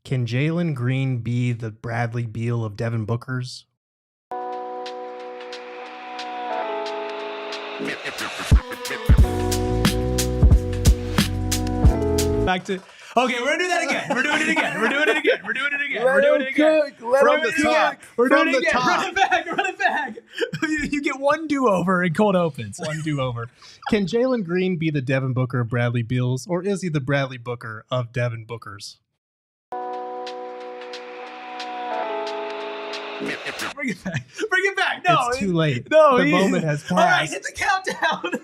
Can Jalen Green be the Bradley Beal of Devin Booker's? Back to okay, we're gonna do that again. We're doing it again. We're doing it again. We're doing it again. We're doing it again. From the top. We're doing it again. Run it back. Run it back. You get one do-over in cold opens. One do-over. Can Jalen Green be the Devin Booker of Bradley Beal's, or is he the Bradley Booker of Devin Booker's? Bring it back. Bring it back. No, it's too late. No, the moment has passed. All right, hit the countdown.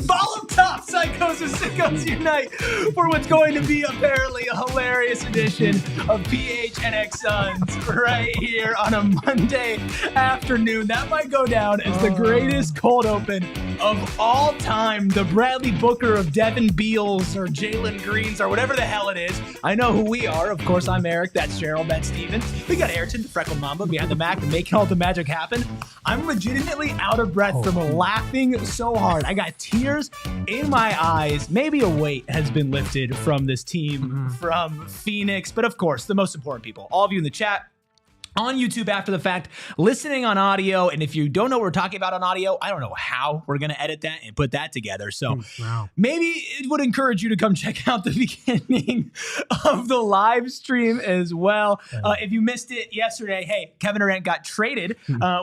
Bottom top, psychos and sickos unite for what's going to be apparently a hilarious edition of PHNX Suns right here on a Monday afternoon. That might go down as the greatest cold open of all time. The Bradley Booker of Devin Beals or Jalen Greens or whatever the hell it is. I know who we are. Of course, I'm Erik. That's Gerald. That's Steven. We got Ayrton, the Freckle Mamba, behind the Mac, making all the magic happen. I'm legitimately out of breath from laughing so hard. I got tears in my eyes. Maybe a weight has been lifted from this team from Phoenix. But of course, the most important people, all of you in the chat, on YouTube after the fact, listening on audio. And if you don't know what we're talking about on audio, I don't know how we're going to edit that and put that together. So maybe it would encourage you to come check out the beginning of the live stream as well. If you missed it yesterday, hey, Kevin Durant got traded.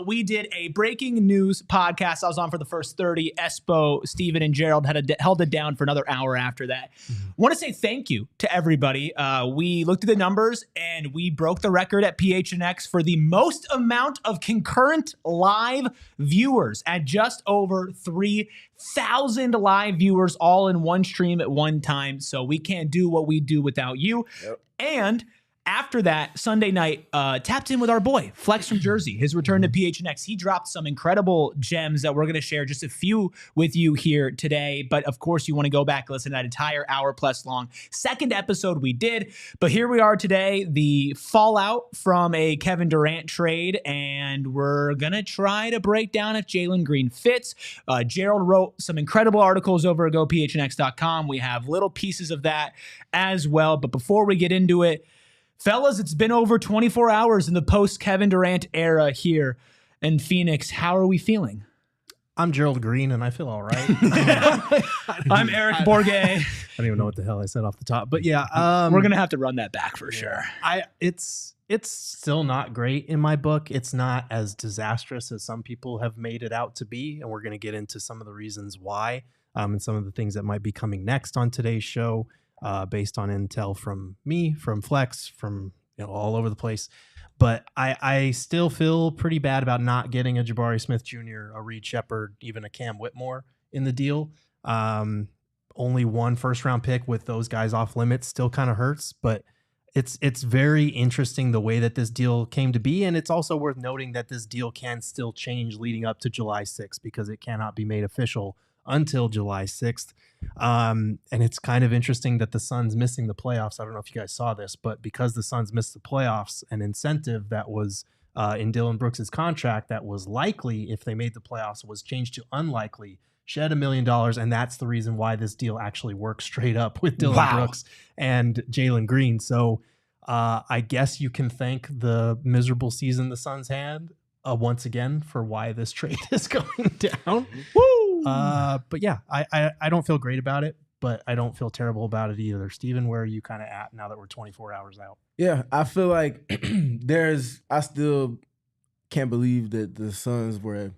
We did a breaking news podcast. I was on for the first 30. Espo, Steven, and Gerald held it down for another hour after that. Want to say thank you to everybody. We looked at the numbers and we broke the record at PHNX for the most amount of concurrent live viewers at just over 3,000 live viewers all in one stream at one time. So we can't do what we do without you. Yep. And after that, Sunday night, tapped in with our boy, Flex from Jersey, his return to PHNX. He dropped some incredible gems that we're going to share just a few with you here today. But of course, you want to go back and listen to that entire hour plus long second episode we did. But here we are today, the fallout from a Kevin Durant trade. And we're going to try to break down if Jalen Green fits. Gerald wrote some incredible articles over at gophnx.com. We have little pieces of that as well. But before we get into it, fellas, it's been over 24 hours in the post-Kevin Durant era here in Phoenix. How are we feeling? I'm Gerald Green, and I feel all right. I'm Erik Bourget. I don't even know what the hell I said off the top. But yeah. We're going to have to run that back for sure. It's still not great in my book. It's not as disastrous as some people have made it out to be, and we're going to get into some of the reasons why and some of the things that might be coming next on today's show. Based on intel from me, from Flex, from all over the place. But I still feel pretty bad about not getting a Jabari Smith Jr., a Reed Shepherd, even a Cam Whitmore in the deal. Only one first-round pick with those guys off limits still kind of hurts, but it's very interesting the way that this deal came to be, and it's also worth noting that this deal can still change leading up to July 6th because it cannot be made official until July 6th. And it's kind of interesting that the Suns missing the playoffs. I don't know if you guys saw this, but because the Suns missed the playoffs, an incentive that was in Dillon Brooks's contract that was likely if they made the playoffs was changed to unlikely, shed $1 million. And that's the reason why this deal actually works straight up with Dillon Brooks and Jalen Green. So I guess you can thank the miserable season the Suns had once again for why this trade is going down. Woo! But yeah, I don't feel great about it, but I don't feel terrible about it either. Steven, where are you kind of at now that we're 24 hours out? Yeah, I feel like I still can't believe that the Suns were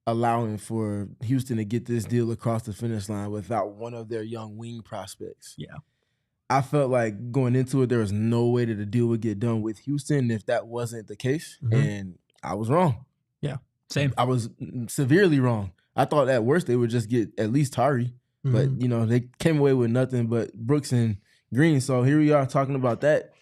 allowing for Houston to get this deal across the finish line without one of their young wing prospects. Yeah. I felt like going into it, there was no way that the deal would get done with Houston if that wasn't the case. And I was wrong. Yeah, same. I was severely wrong. I thought at worst they would just get at least Tari. But, you know, they came away with nothing but Brooks and Green. So here we are talking about that.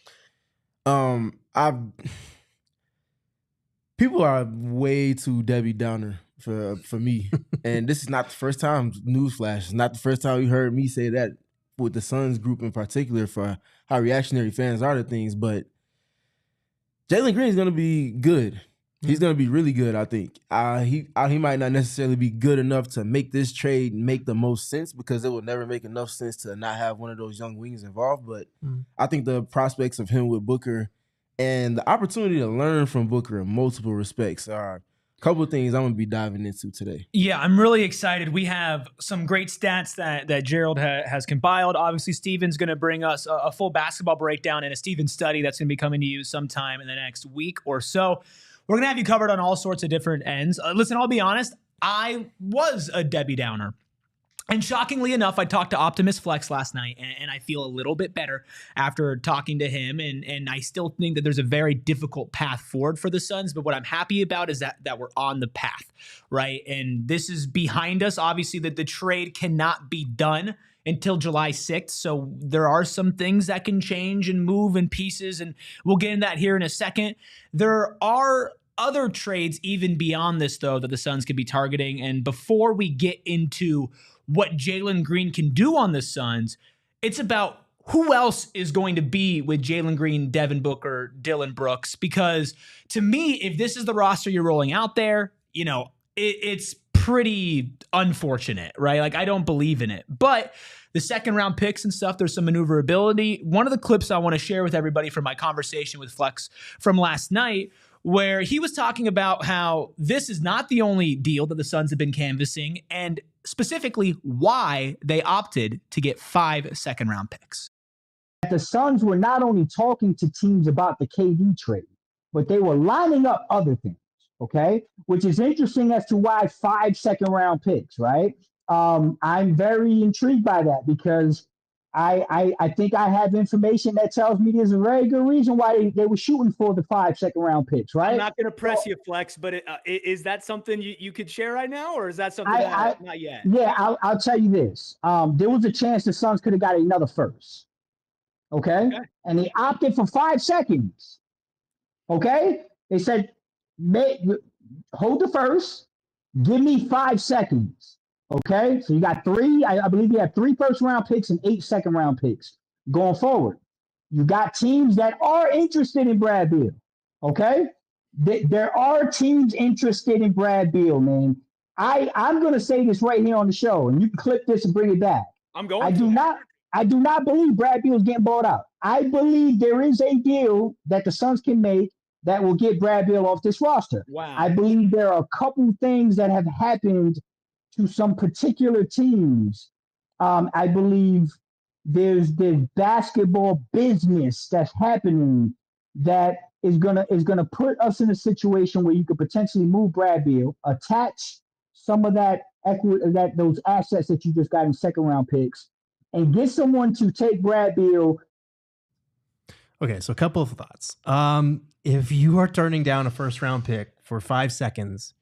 People are way too Debbie Downer for me. And this is not the first time, newsflash, it's not the first time you heard me say that with the Suns group in particular for how reactionary fans are to things. But Jalen Green is going to be good. He's going to be really good, I think. He might not necessarily be good enough to make this trade make the most sense because it will never make enough sense to not have one of those young wings involved. But I think the prospects of him with Booker and the opportunity to learn from Booker in multiple respects are a couple of things I'm going to be diving into today. Yeah, I'm really excited. We have some great stats that Gerald has compiled. Obviously, Steven's going to bring us a full basketball breakdown and a Steven study that's going to be coming to you sometime in the next week or so. We're going to have you covered on all sorts of different ends. Listen, I'll be honest. I was a Debbie Downer. And shockingly enough, I talked to Optimus Flex last night, and I feel a little bit better after talking to him. And I still think that there's a very difficult path forward for the Suns. But what I'm happy about is that we're on the path, right? And this is behind us. Obviously, that the trade cannot be done until July 6th. So there are some things that can change and move in pieces, and we'll get into that here in a second. There are other trades even beyond this, though, that the Suns could be targeting. And before we get into what Jalen Green can do on the Suns, it's about who else is going to be with Jalen Green, Devin Booker, Dillon Brooks. Because to me, if this is the roster you're rolling out there, you know, it's pretty unfortunate, right? Like, I don't believe in it. But the second round picks and stuff, there's some maneuverability. One of the clips I want to share with everybody from my conversation with Flex from last night, where he was talking about how this is not the only deal that the Suns have been canvassing, and specifically why they opted to get 5 second-round picks. The Suns were not only talking to teams about the KD trade, but they were lining up other things, okay? Which is interesting as to why 5 second-round picks, right? I'm very intrigued by that because I think I have information that tells me there's a very good reason why they were shooting for the 5 second-round picks, right? I'm not going to press you, Flex, but is that something you could share right now, or is that something not yet? Yeah, I'll tell you this. There was a chance the Suns could have got another first, okay? And they opted for 5 seconds, okay? They said, hold the first, give me 5 seconds. Okay, so you got 3. I believe you have 3 first-round picks and 8 second-round picks going forward. You got teams that are interested in Brad Beal. Okay, there are teams interested in Brad Beal, man. I'm going to say this right here on the show, and you can clip this and bring it back. I'm going. I do not believe Brad Beal is getting bought out. I believe there is a deal that the Suns can make that will get Brad Beal off this roster. Wow. I believe there are a couple things that have happened to some particular teams. I believe there's basketball business that's happening that is gonna put us in a situation where you could potentially move Brad Beal, attach some of that equity, those assets that you just got in second-round picks, and get someone to take Brad Beal. Okay, so a couple of thoughts. If you are turning down a first-round pick for 5 seconds,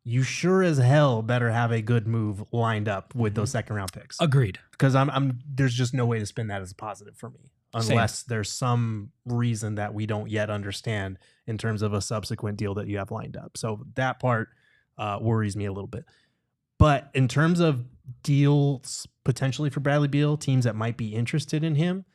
you sure as hell better have a good move lined up with those second-round picks. Agreed. Because there's just no way to spin that as a positive for me, unless there's some reason that we don't yet understand in terms of a subsequent deal that you have lined up. So that part worries me a little bit. But in terms of deals potentially for Bradley Beal, teams that might be interested in him,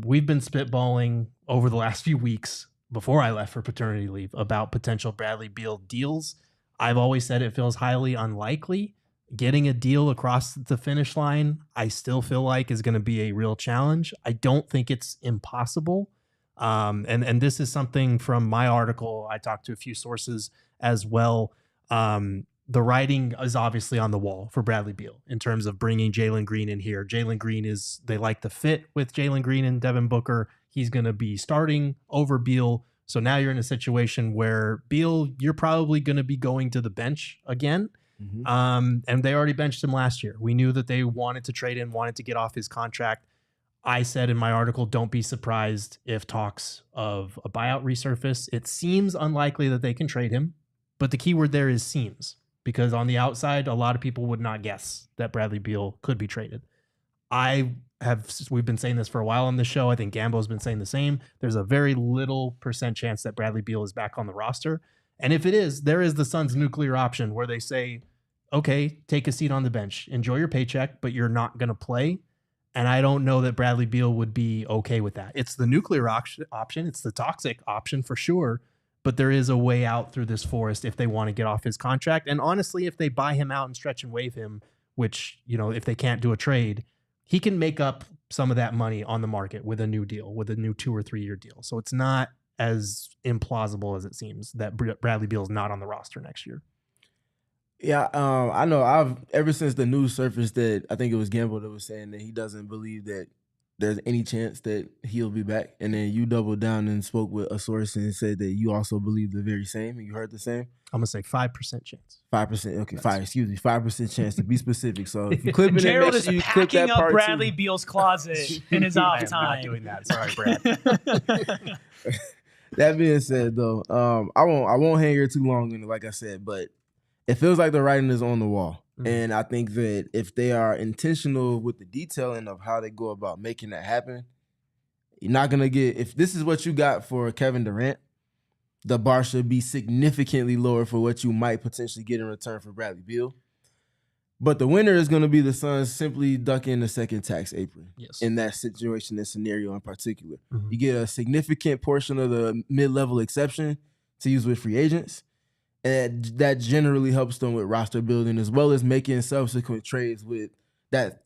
we've been spitballing over the last few weeks before I left for paternity leave about potential Bradley Beal deals. I've always said it feels highly unlikely. Getting a deal across the finish line, I still feel like is going to be a real challenge. I don't think it's impossible. And this is something from my article. I talked to a few sources as well. The writing is obviously on the wall for Bradley Beal in terms of bringing Jalen Green in here. Jalen Green they like the fit with Jalen Green and Devin Booker. He's going to be starting over Beal. So now you're in a situation where Beal, you're probably going to be going to the bench again. And they already benched him last year. We knew that they wanted to trade him, wanted to get off his contract. I said in my article, don't be surprised if talks of a buyout resurface. It seems unlikely that they can trade him, but the key word there is seems, because on the outside, a lot of people would not guess that Bradley Beal could be traded. We've been saying this for a while on the show. I think Gambo's been saying the same. There's a very little % chance that Bradley Beal is back on the roster. And if it is, there is the Suns' nuclear option where they say, okay, take a seat on the bench, enjoy your paycheck, but you're not going to play. And I don't know that Bradley Beal would be okay with that. It's the nuclear option. It's the toxic option for sure. But there is a way out through this forest if they want to get off his contract. And honestly, if they buy him out and stretch and waive him, which, if they can't do a trade, he can make up some of that money on the market with a new deal, with a new 2 or 3 year deal. So it's not as implausible as it seems that Bradley Beal is not on the roster next year. Yeah, I know. Ever since the news surfaced that I think it was Gamble that was saying that he doesn't believe that there's any chance that he'll be back, and then you doubled down and spoke with a source and said that you also believe the very same, and you heard the same. I'm gonna say 5% chance. 5%. Okay, 5% chance to be specific. So if you clip it, Gerald is you clip packing that up part Bradley too. Beal's closet in his off I am time. not doing that. Sorry, Brad. That being said, though, I won't hang here too long, and like I said, but it feels like the writing is on the wall. Mm-hmm. And I think that if they are intentional with the detailing of how they go about making that happen, you're not going to get, if this is what you got for Kevin Durant, the bar should be significantly lower for what you might potentially get in return for Bradley Beal. But the winner is going to be the Suns simply ducking the second tax apron. Yes. In that situation, this scenario in particular. Mm-hmm. You get a significant portion of the mid-level exception to use with free agents. And that generally helps them with roster building, as well as making subsequent trades with that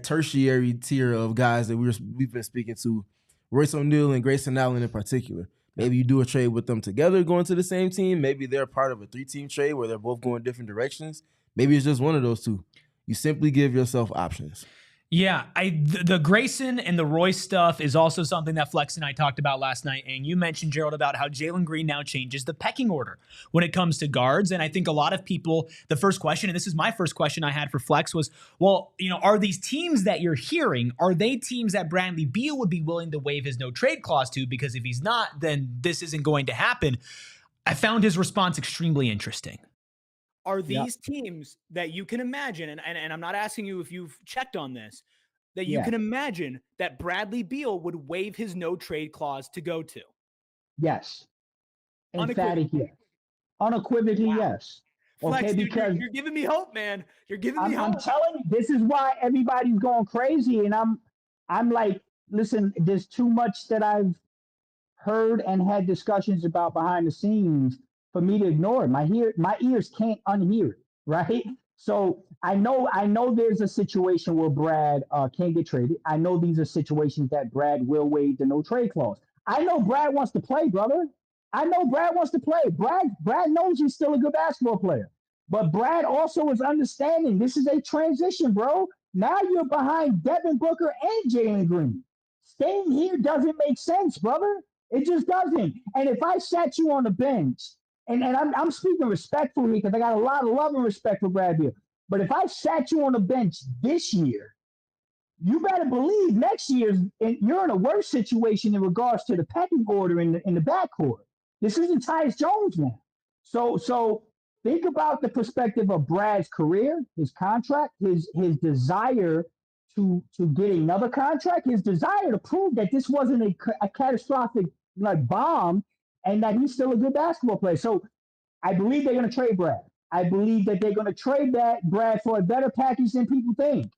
tertiary tier of guys that we've been speaking to, Royce O'Neal and Grayson Allen in particular. Maybe you do a trade with them together going to the same team. Maybe they're part of a 3-team trade where they're both going different directions. Maybe it's just one of those two. You simply give yourself options. Yeah, the Grayson and the Royce stuff is also something that Flex and I talked about last night. And you mentioned, Gerald, about how Jalen Green now changes the pecking order when it comes to guards. And I think a lot of people, the first question, and this is my first question I had for Flex, was, well, are these teams that you're hearing, are they teams that Bradley Beal would be willing to waive his no trade clause to? Because if he's not, then this isn't going to happen. I found his response extremely interesting. Are these teams that you can imagine, and I'm not asking you if you've checked on this, that you can imagine that Bradley Beal would waive his no trade clause to go to? Yes. Emphatic yes. Unequivocally yes. Flex, okay, because you're giving me hope, man. You're giving me hope. I'm telling you, this is why everybody's going crazy, and I'm like, listen, there's too much that I've heard and had discussions about behind the scenes for me to ignore it. My ears can't unhear it, right? So I know there's a situation where Brad can't get traded. I know these are situations that Brad will waive the no trade clause. I know Brad wants to play, brother. I know Brad wants to play. Brad knows he's still a good basketball player. But Brad also is understanding this is a transition, bro. Now you're behind Devin Booker and Jalen Green. Staying here doesn't make sense, brother. It just doesn't. And if I sat you on the bench, and I'm speaking respectfully because I got a lot of love and respect for Brad Beal. But if I sat you on the bench this year, you better believe next year you're in a worse situation in regards to the pecking order in the backcourt. This isn't Tyus Jones now. So think about the perspective of Brad's career, his contract, his desire to get another contract, his desire to prove that this wasn't a catastrophic bomb, and that he's still a good basketball player. So I believe they're going to trade Brad. I believe that they're going to trade Brad for a better package than people think.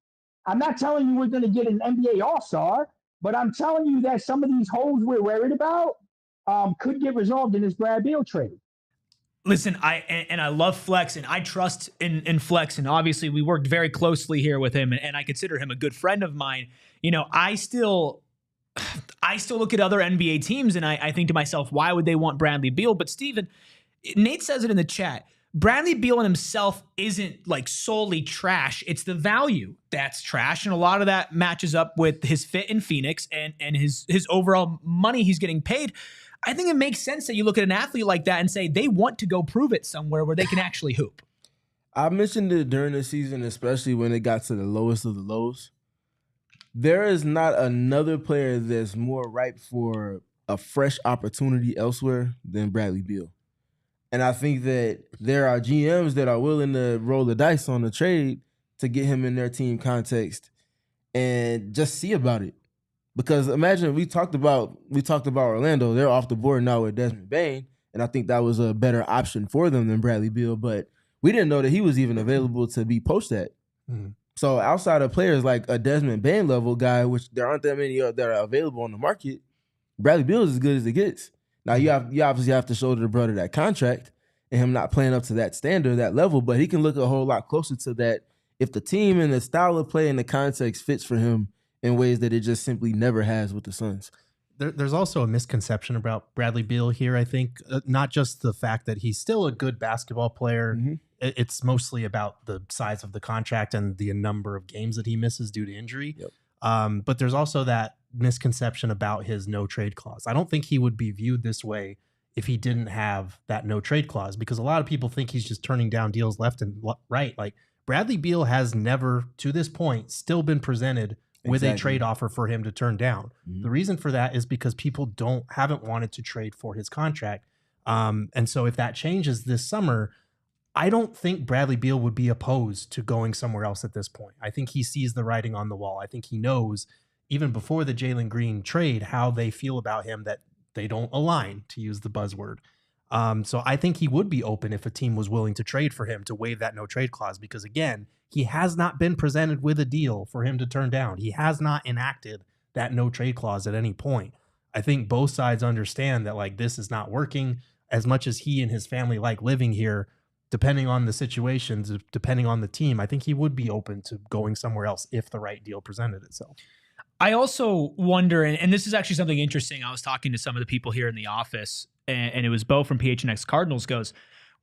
I'm not telling you we're going to get an NBA All-Star, but I'm telling you that some of these holes we're worried about could get resolved in this Brad Beal trade. Listen, I love Flex, and I trust in Flex, and obviously we worked very closely here with him, and I consider him a good friend of mine. I still look at other NBA teams, and I think to myself, why would they want Bradley Beal? But Steven, Nate says it in the chat. Bradley Beal in himself isn't like solely trash. It's the value that's trash. And a lot of that matches up with his fit in Phoenix and his overall money he's getting paid. I think it makes sense that you look at an athlete like that and say they want to go prove it somewhere where they can actually hoop. I mentioned it during the season, especially when it got to the lowest of the lows. there is not another player that's more ripe for a fresh opportunity elsewhere than Bradley Beal. And I think that there are GMs that are willing to roll the dice on the trade to get him in their team context and just see about it. Because imagine we talked about Orlando. They're off the board now with Desmond Bane, and I think that was a better option for them than Bradley Beal. But we didn't know that he was even available to be poached at. Mm-hmm. So outside of players like a Desmond Bane level guy, which there aren't that many that are available on the market, Bradley Beal is as good as it gets. Now you obviously have to shoulder the brother that contract and him not playing up to that standard, that level, but he can look a whole lot closer to that if the team and the style of play and the context fits for him in ways that it just simply never has with the Suns. There's also a misconception about Bradley Beal here, I think. Not just the fact that he's still a good basketball player. Mm-hmm. It's mostly about the size of the contract and the number of games that he misses due to injury. Yep. But there's also that misconception about his no trade clause. I don't think he would be viewed this way if he didn't have that no trade clause, because a lot of people think he's just turning down deals left and right. Like Bradley Beal has never, to this point, still been presented with a trade offer for him to turn down. Mm-hmm. The reason for that is because people haven't wanted to trade for his contract. And so if that changes this summer, I don't think Bradley Beal would be opposed to going somewhere else at this point. I think he sees the writing on the wall. I think he knows, even before the Jalen Green trade, how they feel about him, that they don't align, to use the buzzword. So I think he would be open if a team was willing to trade for him to waive that no trade clause, because again, he has not been presented with a deal for him to turn down. He has not enacted that no trade clause at any point. I think both sides understand that like this is not working. As much as he and his family like living here, depending on the situations, depending on the team, I think he would be open to going somewhere else if the right deal presented itself. I also wonder, and this is actually something interesting. I was talking to some of the people here in the office, and it was Bo from PHNX Cardinals goes,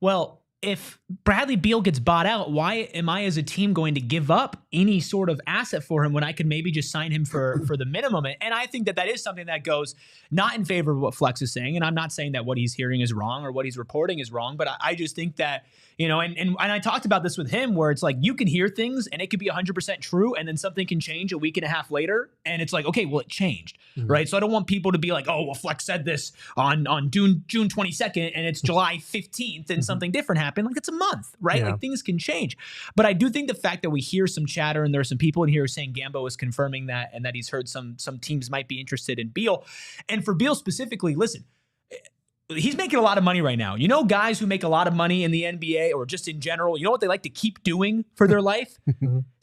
well, if Bradley Beal gets bought out, why am I as a team going to give up any sort of asset for him when I could maybe just sign him for the minimum? And I think that is something that goes not in favor of what Flex is saying. And I'm not saying that what he's hearing is wrong or what he's reporting is wrong, but I just think that, and I talked about this with him where it's like you can hear things and it could be 100% true, and then something can change a week and a half later, and it's like, okay, well, it changed, right? So I don't want people to be like, oh, well, Flex said this on June 22nd and it's July 15th and something different happened. Like, it's a month, right? Yeah. Like, things can change. But I do think the fact that we hear some chatter, and there are some people in here saying Gambo is confirming that, and that he's heard some teams might be interested in Beal. And for Beal specifically, listen, he's making a lot of money right now. You know, guys who make a lot of money in the NBA or just in general, you know what they like to keep doing for their life?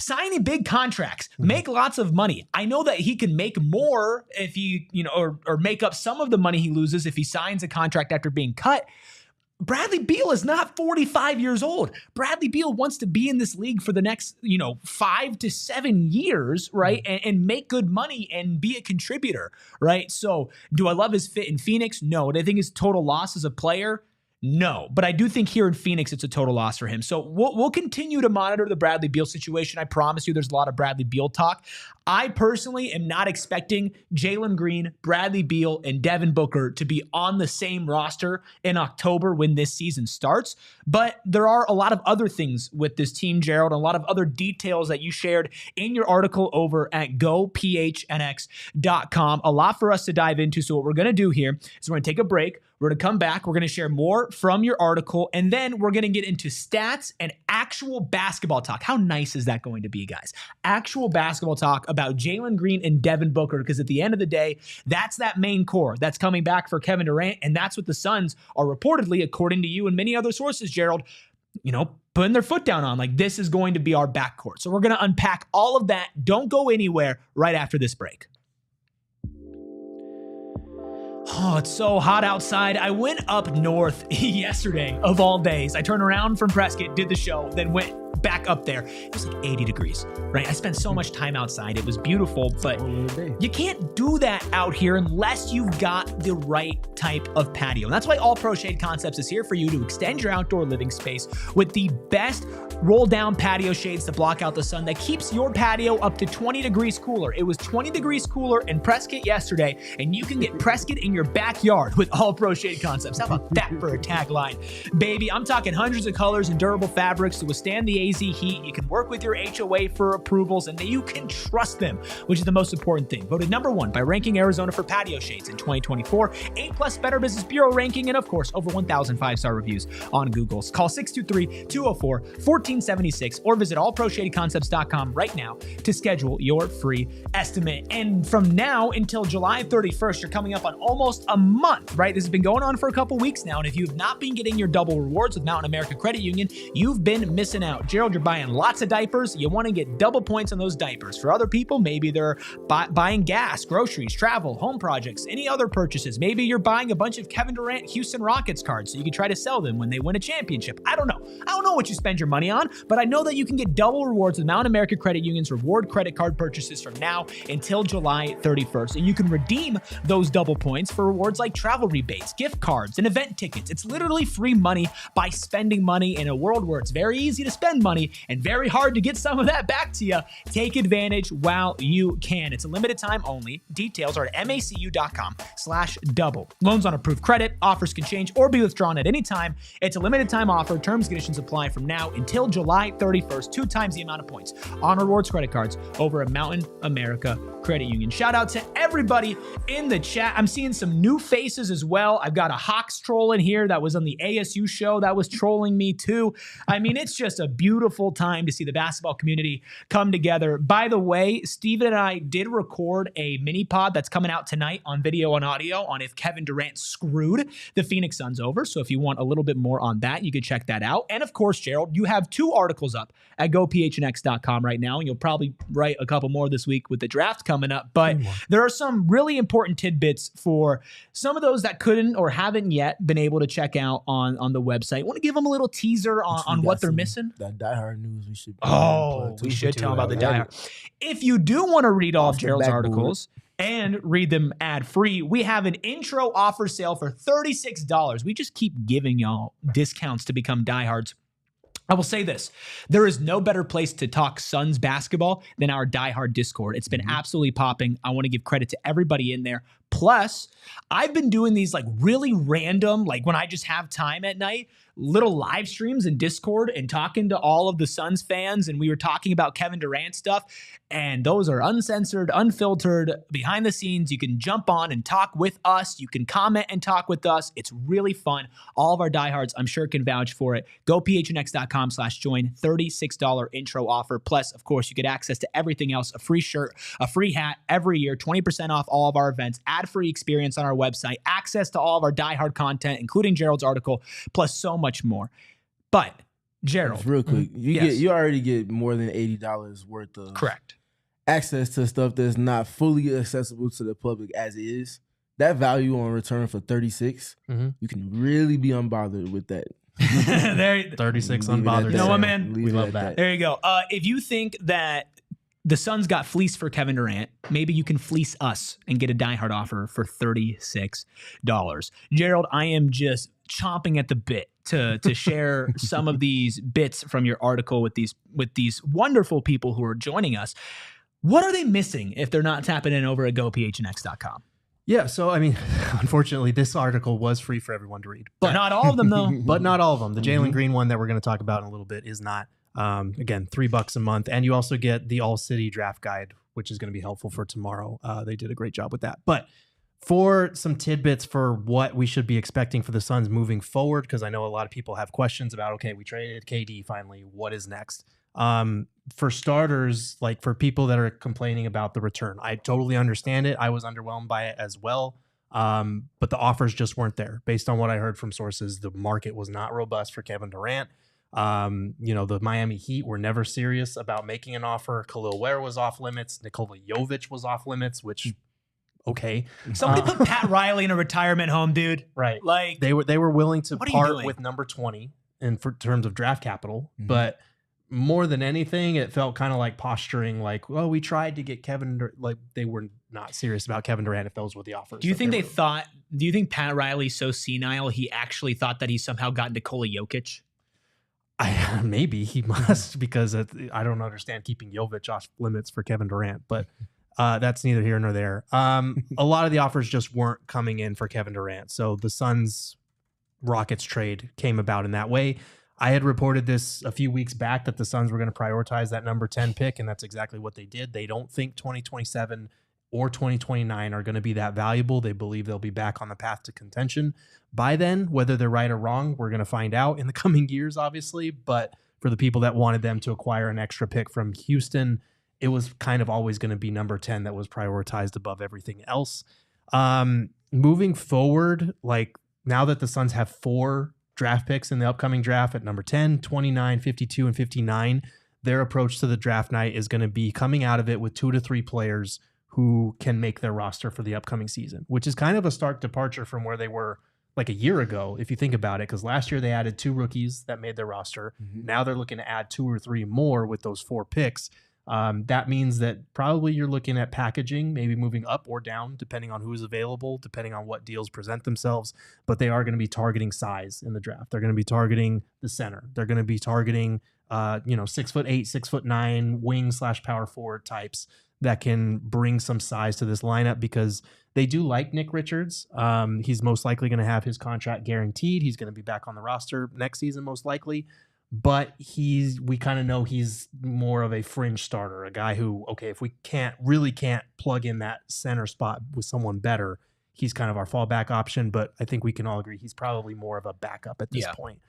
Signing big contracts, make lots of money. I know that he can make more if he, or make up some of the money he loses if he signs a contract after being cut. Bradley Beal is not 45 years old. Bradley Beal wants to be in this league for the next, 5 to 7 years, right? And make good money and be a contributor, right? So do I love his fit in Phoenix? No. Do I think his total loss as a player? No, but I do think here in Phoenix, it's a total loss for him. So we'll continue to monitor the Bradley Beal situation. I promise you there's a lot of Bradley Beal talk. I personally am not expecting Jalen Green, Bradley Beal, and Devin Booker to be on the same roster in October when this season starts. But there are a lot of other things with this team, Gerald, and a lot of other details that you shared in your article over at gophnx.com. A lot for us to dive into. So what we're going to do here is we're going to take a break. We're going to come back. We're going to share more from your article, and then we're going to get into stats and actual basketball talk. How nice is that going to be, guys? Actual basketball talk about Jalen Green and Devin Booker, because at the end of the day, that's that main core that's coming back for Kevin Durant, and that's what the Suns are reportedly, according to you and many other sources, Gerald, putting their foot down on. Like, this is going to be our backcourt. So we're going to unpack all of that. Don't go anywhere right after this break. Oh, it's so hot outside. I went up north yesterday, of all days. I turned around from Prescott, did the show, then went back up there. It was like 80 degrees, right? I spent so much time outside. It was beautiful, but you can't do that out here unless you've got the right type of patio. And that's why All Pro Shade Concepts is here for you to extend your outdoor living space with the best roll-down patio shades to block out the sun that keeps your patio up to 20 degrees cooler. It was 20 degrees cooler in Prescott yesterday, and you can get Prescott in your backyard with All Pro Shade Concepts. How about that for a tagline? Baby, I'm talking hundreds of colors and durable fabrics to withstand the AZ Heat. You can work with your HOA for approvals, and you can trust them, which is the most important thing. Voted #1 by ranking Arizona for patio shades in 2024, A+ Better Business Bureau ranking, and of course, over 1,000 5-star reviews on Google. Call 623-204-1476 or visit allproshadyconcepts.com right now to schedule your free estimate. And from now until July 31st, you're coming up on almost a month, right? This has been going on for a couple weeks now, and if you've not been getting your double rewards with Mountain America Credit Union, you've been missing out. Gerald, you're buying lots of diapers. You want to get double points on those diapers. For other people, maybe they're buying gas, groceries, travel, home projects, any other purchases. Maybe you're buying a bunch of Kevin Durant Houston Rockets cards so you can try to sell them when they win a championship. I don't know. I don't know what you spend your money on, but I know that you can get double rewards with Mountain America Credit Union's reward credit card purchases from now until July 31st. And you can redeem those double points for rewards like travel rebates, gift cards, and event tickets. It's literally free money by spending money in a world where it's very easy to spend money and very hard to get some of that back to you. Take advantage while you can. It's a limited time only. Details are at macu.com/double. Loans on approved credit. Offers can change or be withdrawn at any time. It's a limited time offer. Terms and conditions apply from now until July 31st. 2 times the amount of points on rewards credit cards over at Mountain America Credit Union. Shout out to everybody in the chat. I'm seeing some new faces as well. I've got a Hawks troll in here that was on the ASU show that was trolling me too. I mean, it's just a beautiful time to see the basketball community come together. By the way, Steven and I did record a mini pod that's coming out tonight on video and audio on if Kevin Durant screwed the Phoenix Suns over. So if you want a little bit more on that, you can check that out. And of course, Gerald, you have 2 articles up at gophnx.com right now, and you'll probably write a couple more this week with the draft coming up. But there are some really important tidbits for some of those that couldn't or haven't yet been able to check out on the website. Want to give them a little teaser on what they're missing? That diehard news we should. We should tell them about the diehard. If you do want to read all of Gerald's articles and read them ad-free, we have an intro offer sale for $36. We just keep giving y'all discounts to become diehards. I will say this, there is no better place to talk Suns basketball than our diehard Discord. It's been absolutely popping. I want to give credit to everybody in there. Plus, I've been doing these like really random, like when I just have time at night, little live streams in Discord and talking to all of the Suns fans. And we were talking about Kevin Durant stuff. And those are uncensored, unfiltered, behind the scenes. You can jump on and talk with us. You can comment and talk with us. It's really fun. All of our diehards, I'm sure, can vouch for it. Go phnx.com/join. $36 intro offer. Plus, of course, you get access to everything else, a free shirt, a free hat every year, 20% off all of our events, ad-free experience on our website, access to all of our diehard content, including Gerald's article, plus so much more. But Gerald, real quick, you already get more than $80 worth of access to stuff that's not fully accessible to the public as is. That value on return for $36, you can really be unbothered with that. 36 unbothered. You know what, man? We love that. There you go. If you think that the Suns got fleeced for Kevin Durant, maybe you can fleece us and get a diehard offer for $36. Gerald, I am just chomping at the bit to share some of these bits from your article with these wonderful people who are joining us. What are they missing if they're not tapping in over at gophnx.com? Yeah, so I mean, unfortunately, this article was free for everyone to read. But not all of them, though. But not all of them. The Jalen Green one that we're going to talk about in a little bit is not. Again, $3 a month. And you also get the ALLCITY draft guide, which is going to be helpful for tomorrow. They did a great job with that. But for some tidbits for what we should be expecting for the Suns moving forward, because I know a lot of people have questions about, okay, we traded KD finally. What is next? For starters, like for people that are complaining about the return, I totally understand it. I was underwhelmed by it as well. But the offers just weren't there. Based on what I heard from sources, the market was not robust for Kevin Durant. The Miami Heat were never serious about making an offer. Khalil Ware was off limits. Nikola Jovic was off limits, which, okay. Somebody put Pat Riley in a retirement home, dude. Right. Like they were willing to part with number 20 for terms of draft capital, but more than anything, it felt kind of like posturing, like, well, we tried to get Kevin, like they were not serious about Kevin Durant if those were the offers. Do you think do you think Pat Riley's so senile he actually thought that he somehow got Nikola Jokic? Maybe he must, because I don't understand keeping Jovic off limits for Kevin Durant, but that's neither here nor there. A lot of the offers just weren't coming in for Kevin Durant. So the Suns Rockets trade came about in that way. I had reported this a few weeks back that the Suns were going to prioritize that number 10 pick, and that's exactly what they did. They don't think 2027 or 2029 are going to be that valuable. They believe they'll be back on the path to contention by then. Whether they're right or wrong, we're going to find out in the coming years, obviously. But for the people that wanted them to acquire an extra pick from Houston, it was kind of always going to be number 10 that was prioritized above everything else. Moving forward, like now that the Suns have 4 draft picks in the upcoming draft at number 10, 29, 52, and 59, their approach to the draft night is going to be coming out of it with 2 to 3 players who can make their roster for the upcoming season, which is kind of a stark departure from where they were like a year ago, if you think about it, because last year they added 2 rookies that made their roster. Now they're looking to add 2 or 3 more with those 4 picks. That means that probably you're looking at packaging, maybe moving up or down, depending on who's available, depending on what deals present themselves. But they are going to be targeting size in the draft. They're going to be targeting the center. They're going to be targeting, 6'8", 6'9", wing/power forward types that can bring some size to this lineup, because they do like Nick Richards. He's most likely going to have his contract guaranteed. He's going to be back on the roster next season, most likely. But we kind of know he's more of a fringe starter, a guy who, okay, if we can't plug in that center spot with someone better, he's kind of our fallback option. But I think we can all agree he's probably more of a backup at this point.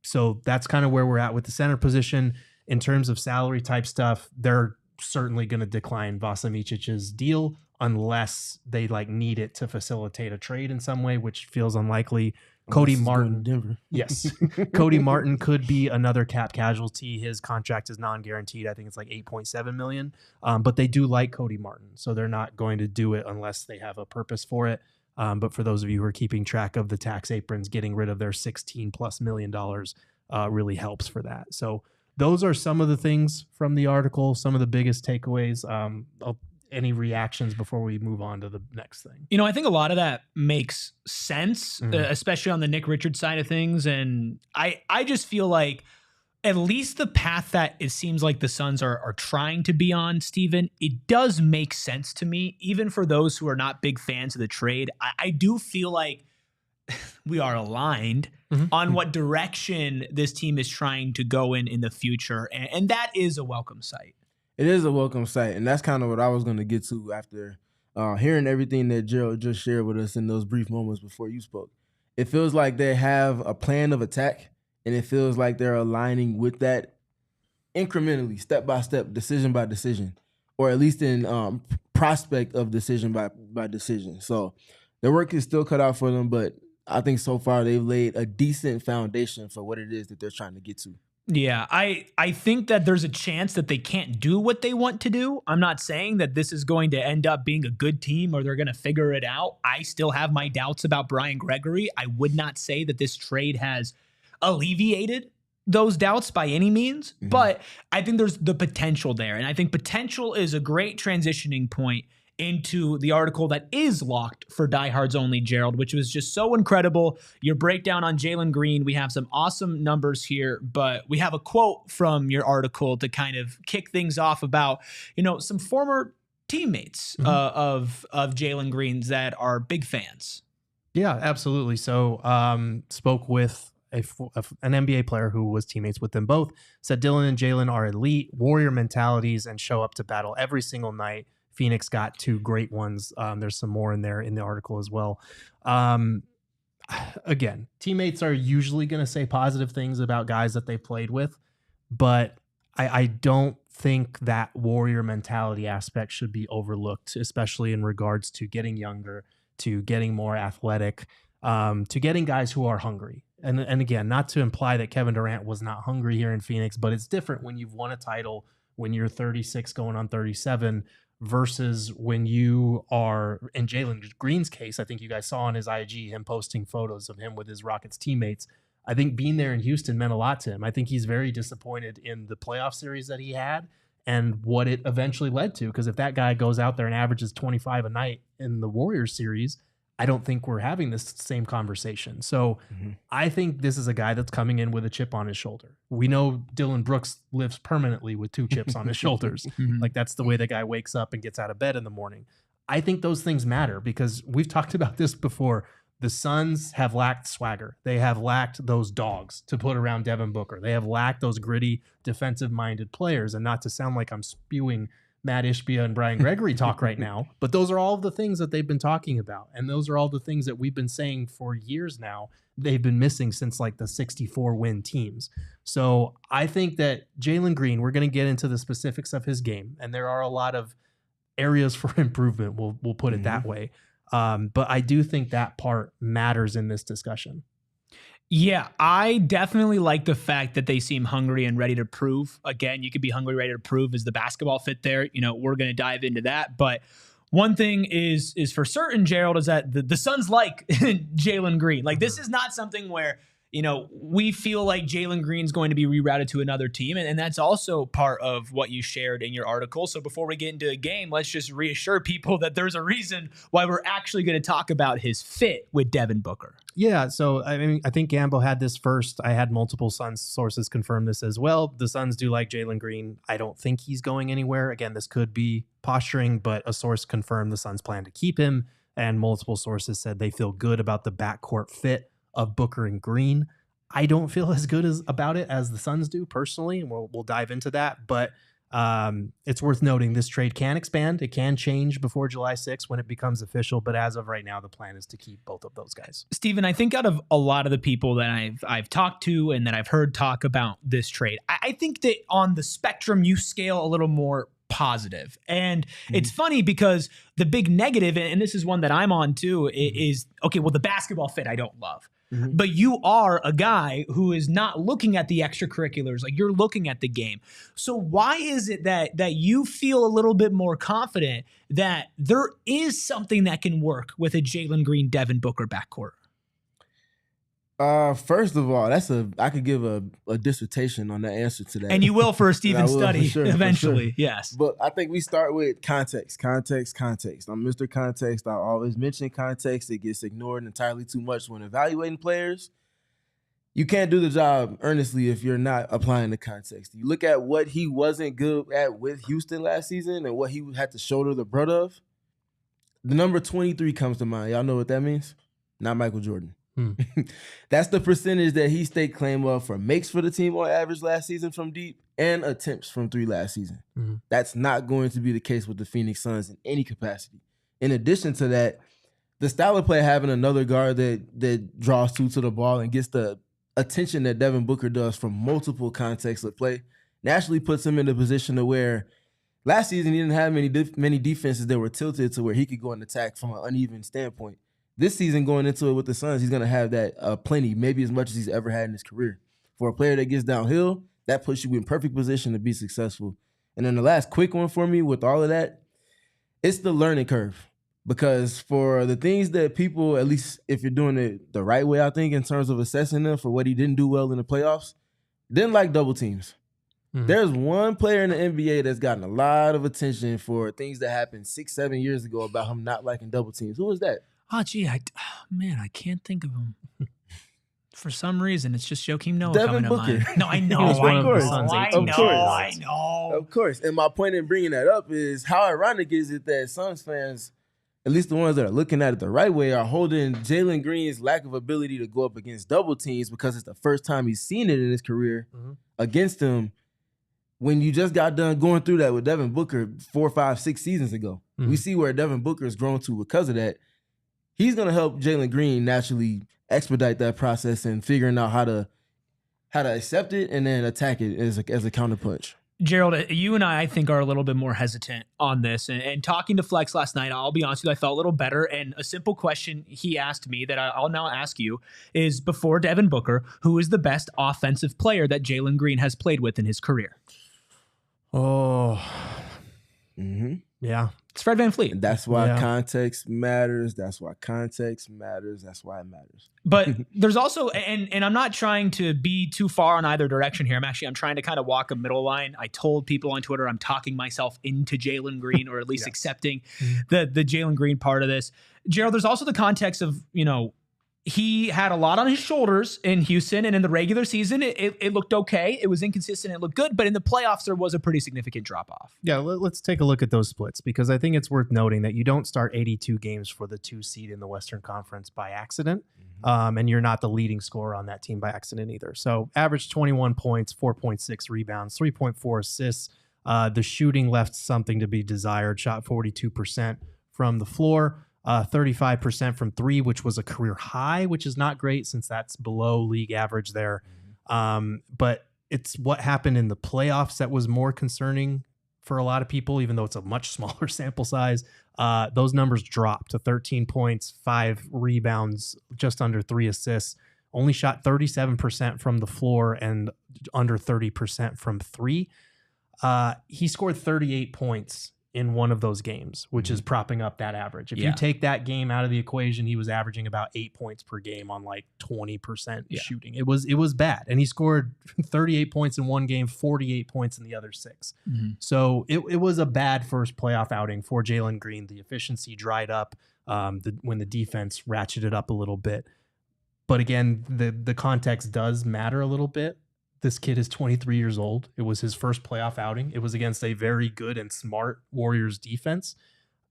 So that's kind of where we're at with the center position. In terms of salary type stuff, they're certainly going to decline Vasa Micic's deal unless they need it to facilitate a trade in some way, which feels unlikely. Cody Martin, Denver. Yes. Cody Martin could be another cap casualty. His contract is non-guaranteed. I think it's like $8.7 million. But they do like Cody Martin, so they're not going to do it unless they have a purpose for it. But for those of you who are keeping track of the tax aprons, getting rid of their $16+ million really helps for that. So those are some of the things from the article, some of the biggest takeaways. Any reactions before we move on to the next thing? I think a lot of that makes sense, especially on the Nick Richards side of things. And I just feel like at least the path that it seems like the Suns are trying to be on, Steven, it does make sense to me, even for those who are not big fans of the trade. I do feel like we are aligned on what direction this team is trying to go in the future. And that is a welcome sight. It is a welcome sight, and that's kind of what I was going to get to after hearing everything that Gerald just shared with us in those brief moments before you spoke. It feels like they have a plan of attack, and it feels like they're aligning with that incrementally, step by step, decision by decision, or at least in prospect of decision by decision. So their work is still cut out for them, but I think so far they've laid a decent foundation for what it is that they're trying to get to. Yeah, I think that there's a chance that they can't do what they want to do. I'm not saying that this is going to end up being a good team or they're going to figure it out. I still have my doubts about Brian Gregory. I would not say that this trade has alleviated those doubts by any means, but I think there's the potential there. And I think potential is a great transitioning point into the article that is locked for diehards only, Gerald, which was just so incredible. Your breakdown on Jalen Green. We have some awesome numbers here, but we have a quote from your article to kind of kick things off about, some former teammates of Jalen Green's that are big fans. Yeah, absolutely. So spoke with an NBA player who was teammates with them both, said Dylan and Jalen are elite warrior mentalities and show up to battle every single night. Phoenix got 2 great ones. There's some more in there in the article as well. Again, teammates are usually going to say positive things about guys that they've played with, but I don't think that warrior mentality aspect should be overlooked, especially in regards to getting younger, to getting more athletic, to getting guys who are hungry. And again, not to imply that Kevin Durant was not hungry here in Phoenix, but it's different when you've won a title, when you're 36 going on 37, versus when you are, in Jalen Green's case, I think you guys saw on his IG him posting photos of him with his Rockets teammates. I think being there in Houston meant a lot to him. I think he's very disappointed in the playoff series that he had and what it eventually led to, because if that guy goes out there and averages 25 a night in the Warriors series, I don't think we're having this same conversation. So I think this is a guy that's coming in with a chip on his shoulder. We know Dylan Brooks lives permanently with 2 chips on his shoulders. Like that's the way the guy wakes up and gets out of bed in the morning. I think those things matter because we've talked about this before. The Suns have lacked swagger. They have lacked those dogs to put around Devin Booker. They have lacked those gritty, defensive-minded players. And not to sound like I'm spewing Matt Ishbia and Brian Gregory talk right now, but those are all the things that they've been talking about. And those are all the things that we've been saying for years now. They've been missing since like the 64-win teams. So I think that Jalen Green, we're going to get into the specifics of his game, and there are a lot of areas for improvement. We'll put it that way. But I do think that part matters in this discussion. Yeah, I definitely like the fact that they seem hungry and ready to prove. Again, you could be hungry, ready to prove. Is the basketball fit there? You know, we're going to dive into that. But one thing is for certain, Gerald, is that the Suns like Jalen Green. Like, this is not something where, you know, we feel like Jalen Green's going to be rerouted to another team. And that's also part of what you shared in your article. So before we get into a game, let's just reassure people that there's a reason why we're actually going to talk about his fit with Devin Booker. Yeah, so I mean, I think Gambo had this first. I had multiple Suns sources confirm this as well. The Suns do like Jalen Green. I don't think he's going anywhere. Again, this could be posturing, but a source confirmed the Suns plan to keep him. And multiple sources said they feel good about the backcourt fit of Booker and Green. I don't feel as good about it as the Suns do personally, and we'll dive into that. But it's worth noting this trade can expand. It can change before July 6th when it becomes official. But as of right now, the plan is to keep both of those guys. Steven, I think out of a lot of the people that I've talked to and that I've heard talk about this trade, I think that on the spectrum you scale a little more positive. And it's funny because the big negative, and this is one that I'm on too, is, okay, well, the basketball fit I don't love. But you are a guy who is not looking at the extracurriculars, like you're looking at the game. So why is it that you feel a little bit more confident that there is something that can work with a Jalen Green, Devin Booker backcourt? First of all, I could give a dissertation on the answer to that. And you will for a Steven study eventually, for sure. Yes. But I think we start with context. I'm Mr. Context. I always mention context. It gets ignored entirely too much when evaluating players. You can't do the job earnestly if you're not applying the context. You look at what he wasn't good at with Houston last season and what he had to shoulder the brunt of. The number 23 comes to mind. Y'all know what that means? Not Michael Jordan. That's the percentage that he staked claim of for makes for the team on average last season from deep and attempts from three last season. That's not going to be the case with the Phoenix Suns in any capacity. In addition to that, the style of play having another guard that draws two to the ball and gets the attention that Devin Booker does from multiple contexts of play naturally puts him in a position to where last season he didn't have many defenses that were tilted to where he could go and attack from an uneven standpoint. This season, going into it with the Suns, he's going to have that plenty, maybe as much as he's ever had in his career. For a player that gets downhill, that puts you in perfect position to be successful. And then the last quick one for me with all of that, it's the learning curve. Because for the things that people, at least if you're doing it the right way, I think, in terms of assessing him for what he didn't do well in the playoffs, didn't like double teams. There's one player in the NBA that's gotten a lot of attention for things that happened 6-7 years ago about him not liking double teams. Who was that? Oh, gee, I can't think of him. For some reason, it's just Joakim Noah Devin coming Booker. to mind. No, I know. I know. Of course. And my point in bringing that up is how ironic is it that Suns fans, at least the ones that are looking at it the right way, are holding Jalen Green's lack of ability to go up against double teams because it's the first time he's seen it in his career against him, when you just got done going through that with Devin Booker 4, 5, 6 seasons ago. We see where Devin Booker has grown to because of that. He's going to help Jalen Green naturally expedite that process and figuring out how to accept it and then attack it as a counterpunch. Gerald, you and I think, are a little bit more hesitant on this. And talking to Flex last night, I'll be honest with you, I felt a little better. And a simple question he asked me that I'll now ask you is, before Devin Booker, who is the best offensive player that Jalen Green has played with in his career? Oh, yeah. It's Fred VanVleet. And that's why context matters. That's why context matters. That's why it matters. But there's also, and I'm not trying to be too far on either direction here. I'm trying to kind of walk a middle line. I told people on Twitter I'm talking myself into Jalen Green, or at least accepting the Jalen Green part of this. Gerald, there's also the context of, he had a lot on his shoulders in Houston, and in the regular season, it looked okay. It was inconsistent. It looked good, but in the playoffs, there was a pretty significant drop-off. Yeah, let's take a look at those splits, because I think it's worth noting that you don't start 82 games for the 2 seed in the Western Conference by accident, and you're not the leading scorer on that team by accident either. So average 21 points, 4.6 rebounds, 3.4 assists. The shooting left something to be desired, shot 42% from the floor. 35% from 3, which was a career high, which is not great since that's below league average there. But it's what happened in the playoffs that was more concerning for a lot of people, even though it's a much smaller sample size. Those numbers dropped to 13 points, 5 rebounds, just under 3 assists. Only shot 37% from the floor and under 30% from 3. He scored 38 points in one of those games, which is propping up that average. If you take that game out of the equation, he was averaging about 8 points per game on like 20% shooting. It was bad. And he scored 38 points in one game, 48 points in the other 6. So it was a bad first playoff outing for Jalen Green. The efficiency dried up when the defense ratcheted up a little bit. But again, the context does matter a little bit. This kid is 23 years old. It was his first playoff outing. It was against a very good and smart Warriors defense.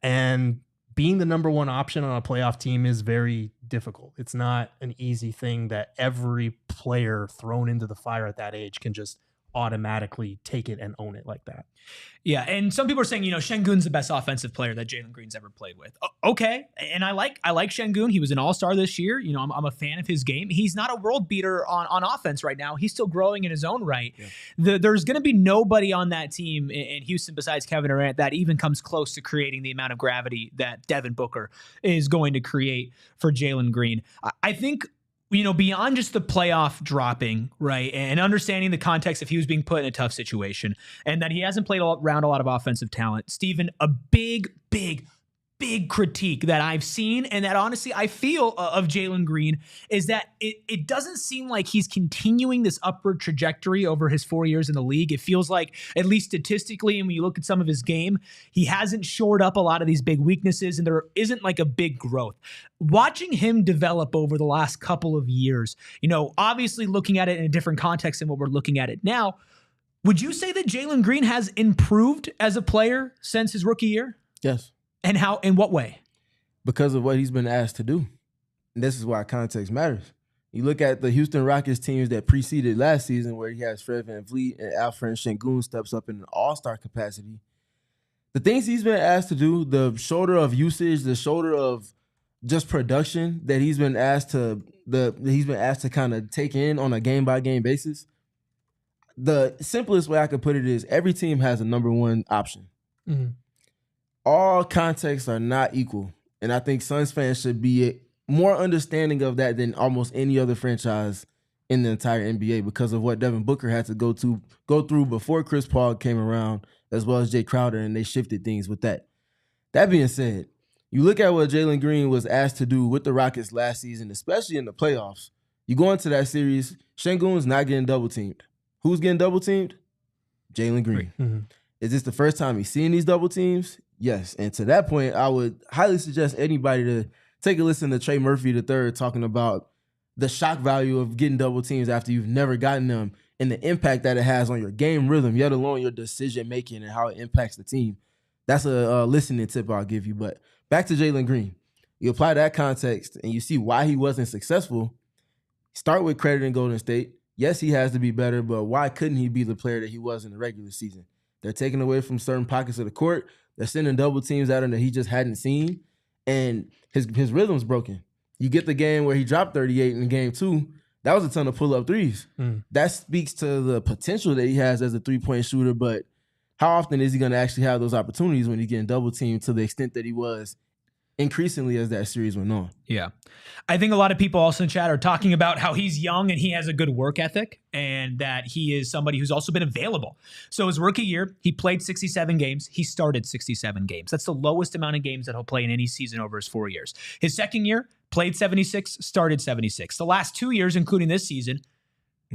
And being the number 1 option on a playoff team is very difficult. It's not an easy thing that every player thrown into the fire at that age can just automatically take it and own it like that. Yeah, and some people are saying, Şengün's the best offensive player that Jalen Green's ever played with. Okay, and I like Şengün. He was an all-star this year. I'm a fan of his game. He's not a world beater on offense right now. He's still growing in his own right. Yeah. There's going to be nobody on that team in Houston besides Kevin Durant that even comes close to creating the amount of gravity that Devin Booker is going to create for Jalen Green. I think, beyond just the playoff dropping, right, and understanding the context if he was being put in a tough situation and that he hasn't played around a lot of offensive talent, Steven, a big critique that I've seen and that honestly I feel of Jalen Green is that it doesn't seem like he's continuing this upward trajectory over his 4 years in the league. It feels like, at least statistically, and when you look at some of his game, he hasn't shored up a lot of these big weaknesses and there isn't like a big growth. Watching him develop over the last couple of years, obviously looking at it in a different context than what we're looking at it now, would you say that Jalen Green has improved as a player since his rookie year? Yes. And how? In what way? Because of what he's been asked to do. And this is why context matters. You look at the Houston Rockets teams that preceded last season where he has Fred VanVleet and Alfred Şengün steps up in an all-star capacity. The things he's been asked to do, the shoulder of usage, the shoulder of just production that he's been asked to kind of take in on a game-by-game basis. The simplest way I could put it is every team has a number 1 option. Mm-hmm. All contexts are not equal. And I think Suns fans should be more understanding of that than almost any other franchise in the entire NBA because of what Devin Booker had to go through before Chris Paul came around, as well as Jay Crowder, and they shifted things with that. That being said, you look at what Jalen Green was asked to do with the Rockets last season, especially in the playoffs. You go into that series, Şengün's not getting double-teamed. Who's getting double-teamed? Jalen Green. Mm-hmm. Is this the first time he's seeing these double teams? Yes. And to that point, I would highly suggest anybody to take a listen to Trey Murphy III talking about the shock value of getting double teams after you've never gotten them and the impact that it has on your game rhythm, yet alone your decision making and how it impacts the team. That's a listening tip I'll give you. But back to Jalen Green. You apply that context and you see why he wasn't successful. Start with credit in Golden State. Yes, he has to be better, but why couldn't he be the player that he was in the regular season? They're taking away from certain pockets of the court. They're sending double teams at him that he just hadn't seen. And his rhythm's broken. You get the game where he dropped 38 in game 2. That was a ton of pull-up threes. That speaks to the potential that he has as a three-point shooter, but how often is he going to actually have those opportunities when he's getting double-teamed to the extent that he was increasingly as that series went on? Yeah. I think a lot of people also in chat are talking about how he's young and he has a good work ethic and that he is somebody who's also been available. So his rookie year, he played 67 games. He started 67 games. That's the lowest amount of games that he'll play in any season over his 4 years. His second year, played 76, started 76. The last 2 years, including this season,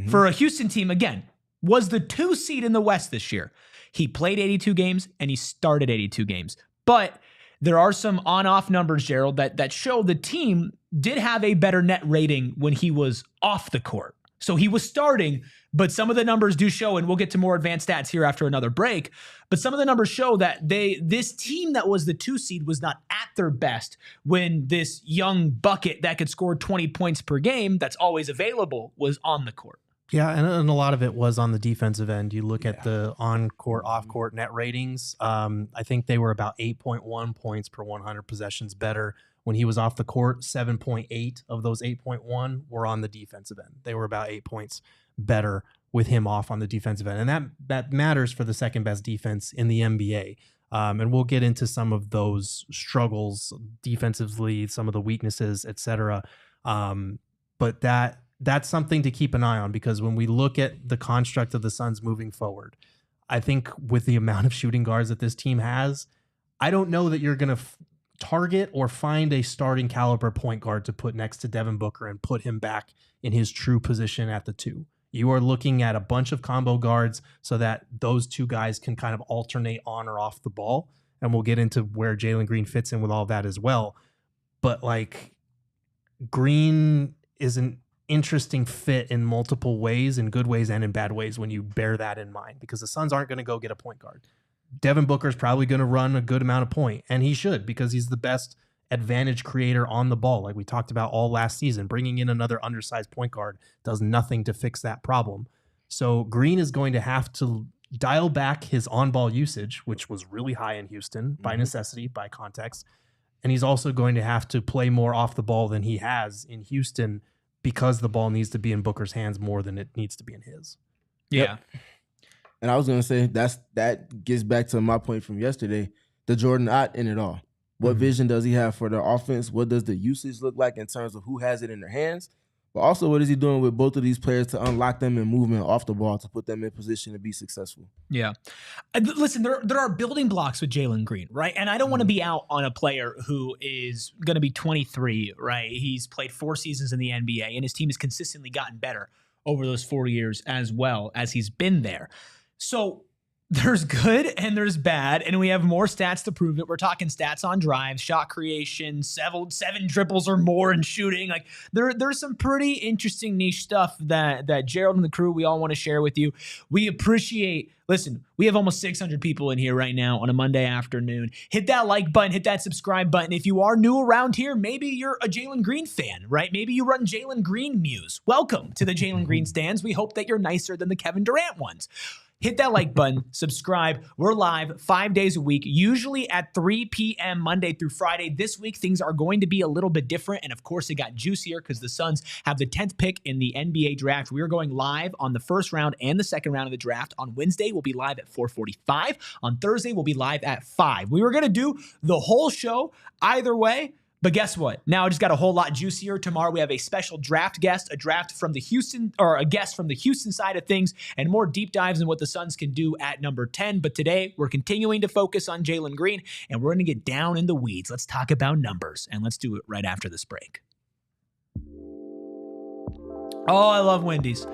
for a Houston team, again, was the 2 seed in the West this year. He played 82 games and he started 82 games. But there are some on-off numbers, Gerald, that show the team did have a better net rating when he was off the court. So he was starting, but some of the numbers do show, and we'll get to more advanced stats here after another break, but some of the numbers show that this team that was the 2 seed was not at their best when this young bucket that could score 20 points per game that's always available was on the court. Yeah, and a lot of it was on the defensive end. You look at the on-court, off-court net ratings. I think they were about 8.1 points per 100 possessions better. When he was off the court, 7.8 of those 8.1 were on the defensive end. They were about 8 points better with him off on the defensive end. And that matters for the second best defense in the NBA. And we'll get into some of those struggles defensively, some of the weaknesses, et cetera. But that's something to keep an eye on, because when we look at the construct of the Suns moving forward, I think with the amount of shooting guards that this team has, I don't know that you're going to target or find a starting caliber point guard to put next to Devin Booker and put him back in his true position at the 2. You are looking at a bunch of combo guards so that those 2 guys can kind of alternate on or off the ball. And we'll get into where Jalen Green fits in with all that as well. But like, Green is an interesting fit in multiple ways, in good ways and in bad ways, when you bear that in mind, because the Suns aren't going to go get a point guard. Devin Booker is probably going to run a good amount of point, and he should, because he's the best advantage creator on the ball, like we talked about all last season. Bringing in another undersized point guard does nothing to fix that problem. So Green is going to have to dial back his on-ball usage, which was really high in Houston by necessity, by context. And he's also going to have to play more off the ball than he has in Houston, because the ball needs to be in Booker's hands more than it needs to be in his. Yeah. Yep. And I was going to say that gets back to my point from yesterday, the Jordan Ott in it all. What vision does he have for the offense? What does the usage look like in terms of who has it in their hands? But also, what is he doing with both of these players to unlock them in movement off the ball to put them in position to be successful? Yeah. Listen, there are building blocks with Jalen Green, right? And I don't want to be out on a player who is going to be 23, right? He's played 4 seasons in the NBA, and his team has consistently gotten better over those 4 years as well as he's been there. So there's good and there's bad, and we have more stats to prove it. We're talking stats on drives, shot creation, 7 dribbles or more in shooting. Like there's some pretty interesting niche stuff that Gerald and the crew, we all want to share with you. We appreciate. Listen, we have almost 600 people in here right now on a Monday afternoon. Hit that like button, hit that subscribe button. If you are new around here, maybe you're a Jalen Green fan, right? Maybe you run Jalen Green Muse. Welcome to the Jalen Green stands. We hope that you're nicer than the Kevin Durant ones. Hit that like button, subscribe. We're live 5 days a week, usually at 3 p.m. Monday through Friday. This week, things are going to be a little bit different. And of course, it got juicier because the Suns have the 10th pick in the NBA draft. We are going live on the first round and the second round of the draft. On Wednesday, we'll be live at 4:45. On Thursday, we'll be live at 5. We were going to do the whole show either way. But guess what? Now it just got a whole lot juicier. Tomorrow we have a special draft guest, a guest from the Houston side of things, and more deep dives in what the Suns can do at number 10. But today we're continuing to focus on Jalen Green, and we're going to get down in the weeds. Let's talk about numbers, and let's do it right after this break. Oh, I love Wendy's.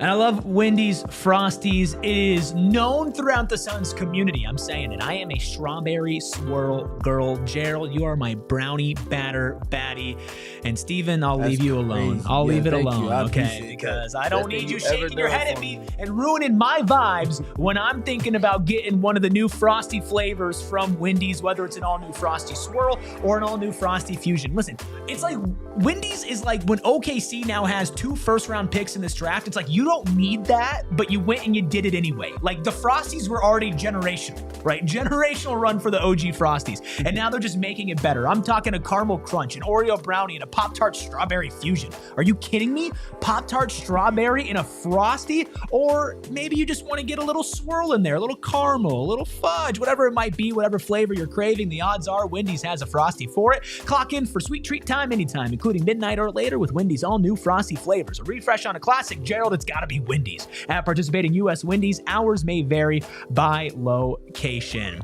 And I love Wendy's Frosties. It is known throughout the Suns community. I'm saying it. I am a strawberry swirl girl. Gerald, you are my brownie batter baddie. And Steven, I'll leave you alone. I'll leave it alone, okay? Because I don't need you shaking your head at me and ruining my vibes when I'm thinking about getting one of the new Frosty flavors from Wendy's, whether it's an all-new Frosty Swirl or an all-new Frosty Fusion. Listen, it's like Wendy's is like when OKC now has 2 first-round picks in this draft. It's like you don't need that, but you went and you did it anyway. Like the Frosties were already generational, right? Generational run for the OG Frosties. And now they're just making it better. I'm talking a caramel crunch, an Oreo brownie, and a Pop-Tart strawberry fusion. Are you kidding me? Pop-Tart strawberry in a Frosty? Or maybe you just want to get a little swirl in there, a little caramel, a little fudge, whatever it might be, whatever flavor you're craving. The odds are Wendy's has a Frosty for it. Clock in for sweet treat time anytime, including midnight or later with Wendy's all new Frosty flavors. A refresh on a classic, Gerald, it's gotta be Wendy's. At participating U.S. Wendy's, hours may vary by location.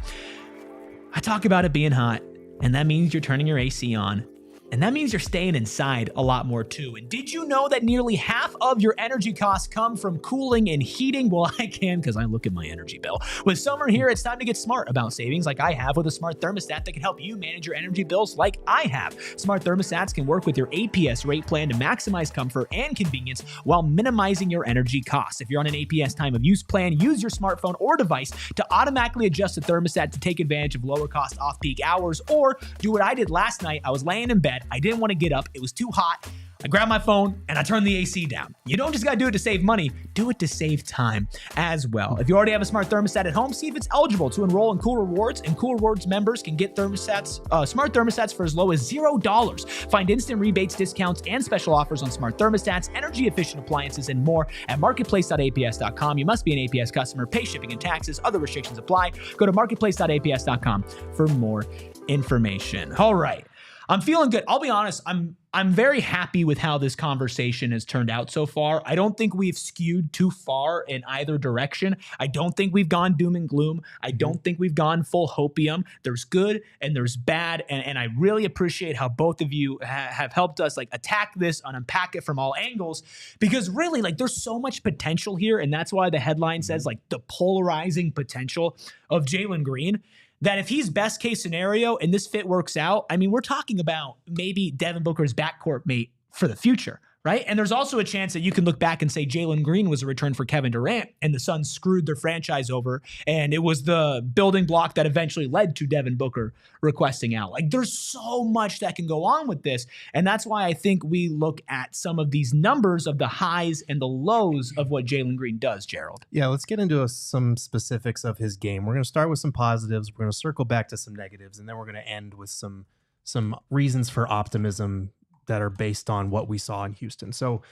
I talk about it being hot, and that means you're turning your AC on. And that means you're staying inside a lot more too. And did you know that nearly half of your energy costs come from cooling and heating? Well, I can because I look at my energy bill. With summer here, it's time to get smart about savings like I have with a smart thermostat that can help you manage your energy bills like I have. Smart thermostats can work with your APS rate plan to maximize comfort and convenience while minimizing your energy costs. If you're on an APS time of use plan, use your smartphone or device to automatically adjust the thermostat to take advantage of lower cost off-peak hours, or do what I did last night. I was laying in bed. I didn't want to get up. It was too hot. I grabbed my phone and I turned the AC down. You don't just got to do it to save money. Do it to save time as well. If you already have a smart thermostat at home, see if it's eligible to enroll in Cool Rewards. And Cool Rewards members can get smart thermostats for as low as $0. Find instant rebates, discounts, and special offers on smart thermostats, energy-efficient appliances, and more at marketplace.aps.com. You must be an APS customer. Pay shipping and taxes. Other restrictions apply. Go to marketplace.aps.com for more information. All right. I'm feeling good. I'll be honest. I'm very happy with how this conversation has turned out so far. I don't think we've skewed too far in either direction. I don't think we've gone doom and gloom. I don't think we've gone full hopium. There's good and there's bad. And I really appreciate how both of you have helped us like attack this and unpack it from all angles, because really like there's so much potential here. And that's why the headline says like the polarizing potential of Jalen Green. That if he's best case scenario and this fit works out, I mean, we're talking about maybe Devin Booker's backcourt mate for the future, right? And there's also a chance that you can look back and say Jalen Green was a return for Kevin Durant and the Suns screwed their franchise over. And it was the building block that eventually led to Devin Booker requesting out. Like there's so much that can go on with this. And that's why I think we look at some of these numbers of the highs and the lows of what Jalen Green does, Gerald. Yeah, let's get into some specifics of his game. We're going to start with some positives. We're going to circle back to some negatives, and then we're going to end with some reasons for optimism that are based on what we saw in Houston. So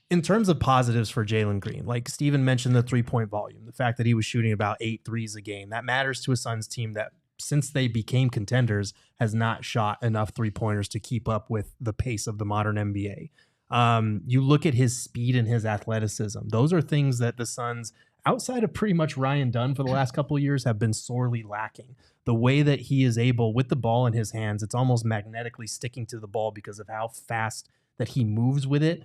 in terms of positives for Jalen Green, like Steven mentioned, the 3-point volume, the fact that he was shooting about 8 threes a game, that matters to a Suns team that since they became contenders has not shot enough 3-pointers to keep up with the pace of the modern NBA. You look at his speed and his athleticism. Those are things that the Suns, outside of pretty much Ryan Dunn for the last couple of years, have been sorely lacking. The way that he is able, with the ball in his hands, it's almost magnetically sticking to the ball because of how fast that he moves with it.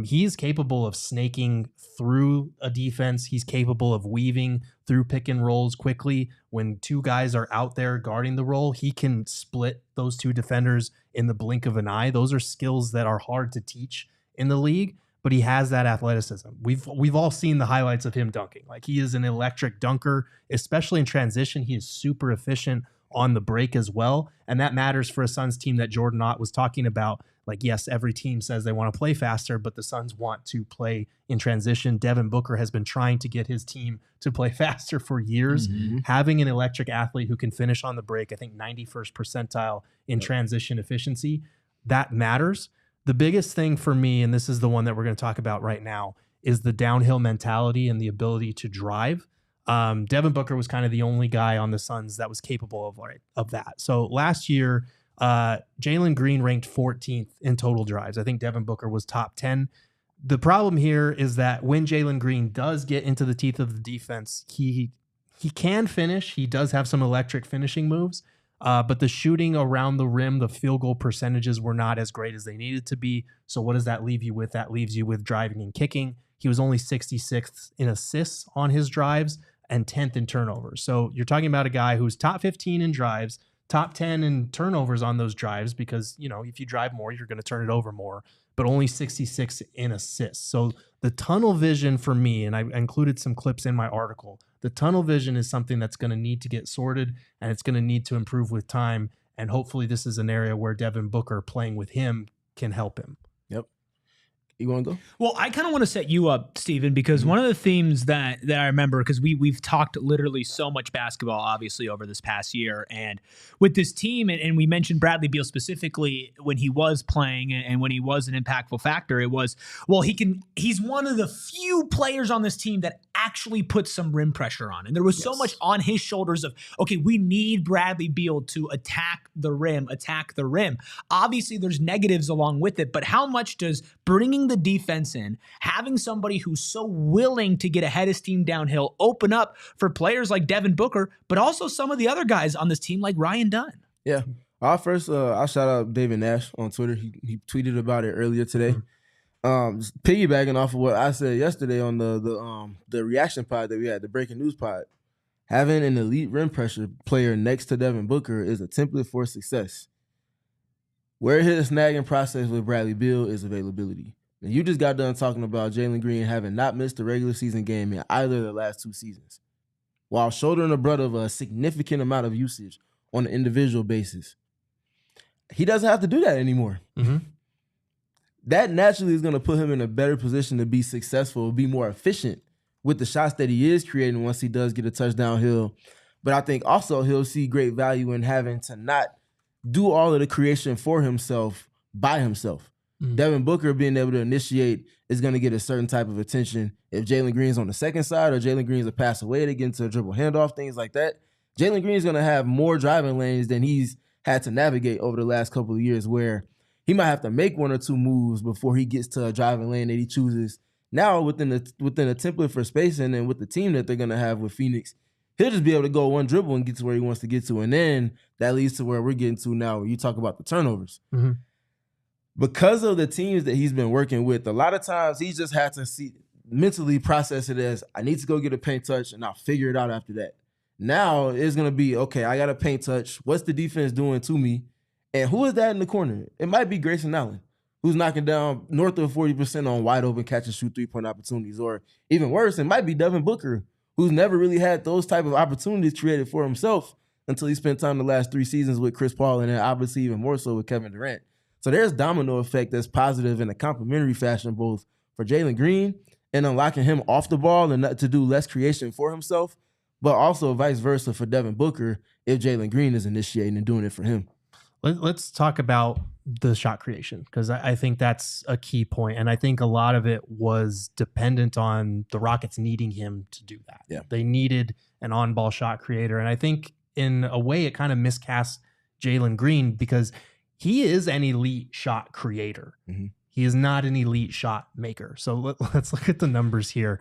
He is capable of snaking through a defense. He's capable of weaving through pick and rolls quickly. When two guys are out there guarding the roll, he can split those two defenders in the blink of an eye. Those are skills that are hard to teach in the league, but he has that athleticism. We've all seen the highlights of him dunking. Like he is an electric dunker, especially in transition. He is super efficient on the break as well. And that matters for a Suns team that Jordan Ott was talking about. Like, yes, every team says they want to play faster, but the Suns want to play in transition. Devin Booker has been trying to get his team to play faster for years. Having an electric athlete who can finish on the break, I think 91st percentile in transition efficiency, that matters. The biggest thing for me, and this is the one that we're going to talk about right now, is the downhill mentality and the ability to drive. Devin Booker was kind of the only guy on the Suns that was capable of that. So last year, Jalen Green ranked 14th in total drives. I think Devin Booker was top 10. The problem here is that when Jalen Green does get into the teeth of the defense, he can finish. He does have some electric finishing moves, but the shooting around the rim, the field goal percentages were not as great as they needed to be. So what does that leave you with? That leaves you with driving and kicking. He was only 66th in assists on his drives and 10th in turnovers. So you're talking about a guy who's top 15 in drives, top 10 in turnovers on those drives, because, you know, if you drive more, you're going to turn it over more, but only 66 in assists. So the tunnel vision for me, and I included some clips in my article, the tunnel vision is something that's going to need to get sorted, and it's going to need to improve with time. And hopefully this is an area where Devin Booker playing with him can help him. Yep. You want to go? Well, I kind of want to set you up, Steven, because one of the themes that I remember, because we've talked literally so much basketball, obviously, over this past year. And with this team, and we mentioned Bradley Beal specifically when he was playing and when he was an impactful factor, it was, well, he's one of the few players on this team that actually put some rim pressure on. And there was so much on his shoulders of, okay, we need Bradley Beal to attack the rim. Obviously, there's negatives along with it, but how much does bringing the defense in, having somebody who's so willing to get ahead of steam downhill, open up for players like Devin Booker, but also some of the other guys on this team like Ryan Dunn? Yeah. I'll shout out David Nash on Twitter. He tweeted about it earlier today. Piggybacking off of what I said yesterday on the reaction pod that we had, the breaking news pod, having an elite rim pressure player next to Devin Booker is a template for success. Where his snagging process with Bradley Beal is availability. And you just got done talking about Jalen Green having not missed a regular season game in either of the last 2 seasons, while shouldering the brunt of a significant amount of usage on an individual basis. He doesn't have to do that anymore. That naturally is going to put him in a better position to be successful, be more efficient with the shots that he is creating once he does get a touchdown hill. But I think also he'll see great value in having to not do all of the creation for himself by himself. Devin Booker being able to initiate is going to get a certain type of attention. If Jalen Green's on the second side or Jalen Green's a pass away to get into a dribble handoff, things like that, Jalen Green's going to have more driving lanes than he's had to navigate over the last couple of years, where he might have to make 1 or 2 moves before he gets to a driving lane that he chooses. Now, within a template for spacing and with the team that they're going to have with Phoenix, he'll just be able to go one dribble and get to where he wants to get to. And then that leads to where we're getting to now, where you talk about the turnovers. Because of the teams that he's been working with, a lot of times he just had to mentally process it as, I need to go get a paint touch and I'll figure it out after that. Now it's going to be, okay, I got a paint touch. What's the defense doing to me? And who is that in the corner? It might be Grayson Allen, who's knocking down north of 40% on wide open catch and shoot 3-point opportunities. Or even worse, it might be Devin Booker, who's never really had those type of opportunities created for himself until he spent time the last 3 seasons with Chris Paul, and then obviously even more so with Kevin Durant. So there's domino effect that's positive in a complementary fashion, both for Jalen Green and unlocking him off the ball and to do less creation for himself, but also vice versa for Devin Booker if Jalen Green is initiating and doing it for him. Let's talk about the shot creation, because I think that's a key point. And I think a lot of it was dependent on the Rockets needing him to do that. Yeah. They needed an on-ball shot creator. And I think in a way it kind of miscast Jalen Green, because he is an elite shot creator. He is not an elite shot maker. So let's look at the numbers here.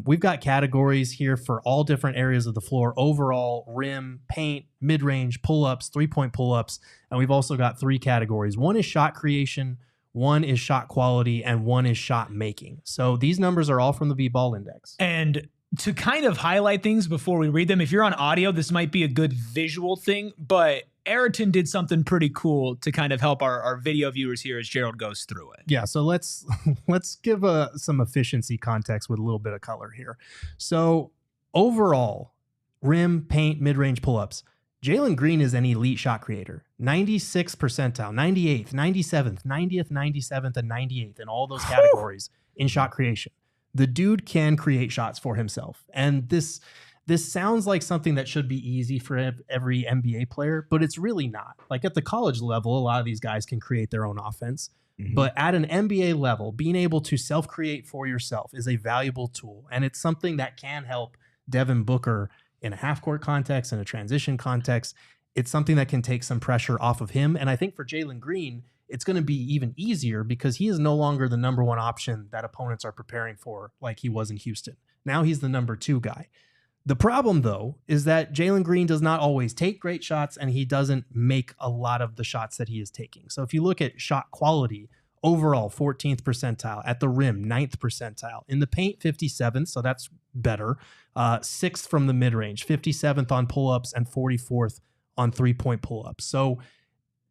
We've got categories here for all different areas of the floor: overall, rim, paint, mid-range, pull-ups, 3-point pull-ups. And we've also got 3 categories. 1 is shot creation, 1 is shot quality, and 1 is shot making. So these numbers are all from the B-Ball Index. And to kind of highlight things before we read them, if you're on audio, this might be a good visual thing, but Ayrton did something pretty cool to kind of help our video viewers here as Gerald goes through it. Yeah, so let's give some efficiency context with a little bit of color here. So overall, rim, paint, mid-range pull-ups, Jalen Green is an elite shot creator. 96th percentile, 98th, 97th, 90th, 97th, and 98th in all those categories in shot creation. The dude can create shots for himself. And this sounds like something that should be easy for every NBA player, but it's really not. Like at the college level, a lot of these guys can create their own offense. But at an NBA level, being able to self-create for yourself is a valuable tool. And it's something that can help Devin Booker in a half-court context, in a transition context. It's something that can take some pressure off of him. And I think for Jalen Green, it's going to be even easier because he is no longer the number 1 option that opponents are preparing for like he was in Houston. Now he's the number 2 guy. The problem, though, is that Jalen Green does not always take great shots, and he doesn't make a lot of the shots that he is taking. So if you look at shot quality, overall, 14th percentile. At the rim, 9th percentile. In the paint, 57th, so that's better. 6th from the mid-range, 57th on pull-ups, and 44th on 3-point pull-ups. So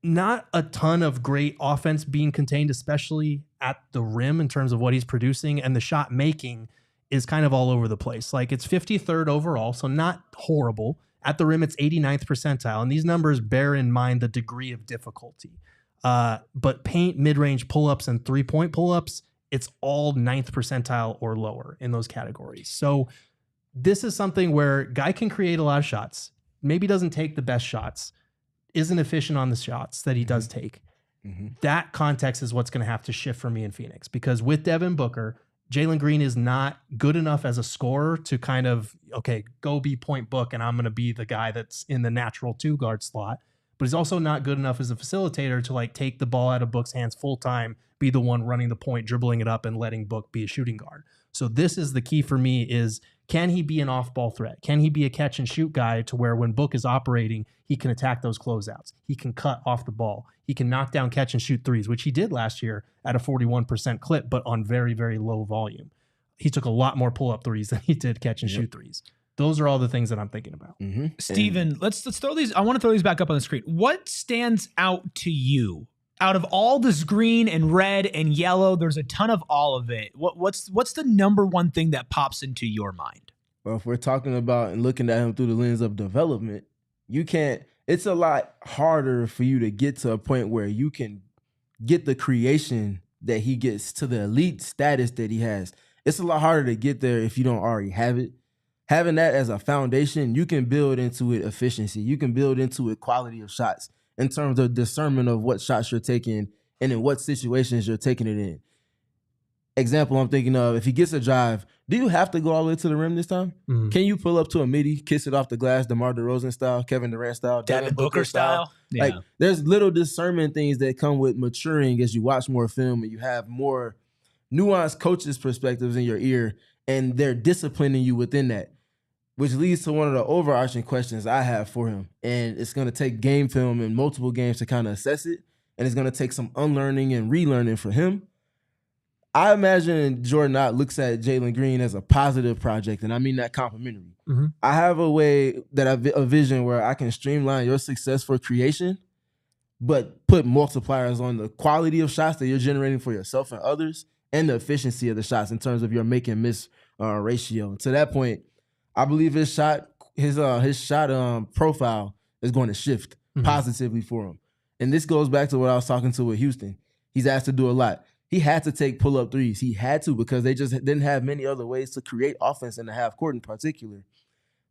not a ton of great offense being contained, especially at the rim in terms of what he's producing, and the shot making is kind of all over the place. Like it's 53rd overall, so not horrible. At the rim, it's 89th percentile. And these numbers bear in mind the degree of difficulty. But paint, mid-range pull-ups, and 3-point pull-ups, it's all 9th percentile or lower in those categories. So this is something where guy can create a lot of shots, maybe doesn't take the best shots, isn't efficient on the shots that he does take. That context is what's going to have to shift for me in Phoenix, because with Devin Booker, Jalen Green is not good enough as a scorer to kind of, okay, go be point book and I'm going to be the guy that's in the natural 2 guard slot. but he's also not good enough as a facilitator to like take the ball out of Book's hands full time, be the one running the point, dribbling it up, and letting Book be a shooting guard. So this is the key for me is, can he be an off-ball threat? Can he be a catch-and-shoot guy to where when Book is operating, he can attack those closeouts? He can cut off the ball. He can knock down catch-and-shoot threes, which he did last year at a 41% clip, but on very, very low volume. He took a lot more pull-up threes than he did catch-and-shoot threes. Those are all the things that I'm thinking about. Steven, let's throw these. I want to throw these back up on the screen. What stands out to you? Out of all this green and red and yellow, there's a ton of all of it. What's the number one thing that pops into your mind? Well, if we're talking about and looking at him through the lens of development, it's a lot harder for you to get to a point where you can get the creation that he gets to the elite status that he has. It's a lot harder to get there if you don't already have it. Having that as a foundation, you can build into it efficiency. You can build into it quality of shots in terms of discernment of what shots you're taking and in what situations you're taking it in. Example I'm thinking of, if he gets a drive, do you have to go all the way to the rim this time? Can you pull up to a midi, kiss it off the glass, DeMar DeRozan style, Kevin Durant style, Devin Booker style? Yeah. Like, there's little discernment things that come with maturing as you watch more film and you have more nuanced coaches' perspectives in your ear, and they're disciplining you within that, which leads to one of the overarching questions I have for him. And it's going to take game film and multiple games to kind of assess it, and it's going to take some unlearning and relearning for him. I imagine Jordan Ott looks at Jalen Green as a positive project, and I mean that complimentary. I have a way a vision where I can streamline your success for creation, but put multipliers on the quality of shots that you're generating for yourself and others, and the efficiency of the shots in terms of your make and miss ratio. To that point, I believe his shot profile is going to shift positively for him. And this goes back to what I was talking to with Houston. He's asked to do a lot. He had to take pull-up threes. He had to, because they just didn't have many other ways to create offense in the half court in particular.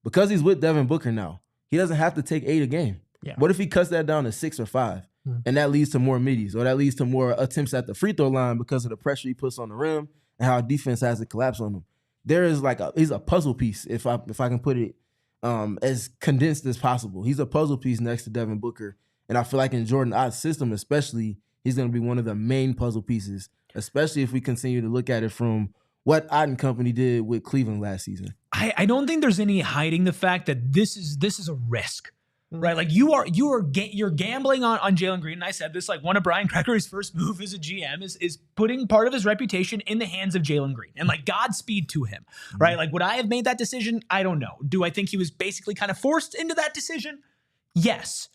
Because he's with Devin Booker now, he doesn't have to take 8 a game. Yeah. What if he cuts that down to 6 or 5? And that leads to more middies, or that leads to more attempts at the free throw line because of the pressure he puts on the rim and how defense has to collapse on him. There is he's a puzzle piece, if I can put it as condensed as possible. He's a puzzle piece next to Devin Booker. And I feel like in Jordan Ott's system especially, he's going to be one of the main puzzle pieces, especially if we continue to look at it from what Ott and company did with Cleveland last season. I don't think there's any hiding the fact that this is a risk. Right, like you're gambling on Jalen Green, and I said this, like, one of Brian Cracker's first move as a GM is putting part of his reputation in the hands of Jalen Green, and like, Godspeed to him, right? Like, would I have made that decision? I don't know. Do I think he was basically kind of forced into that decision? Yes.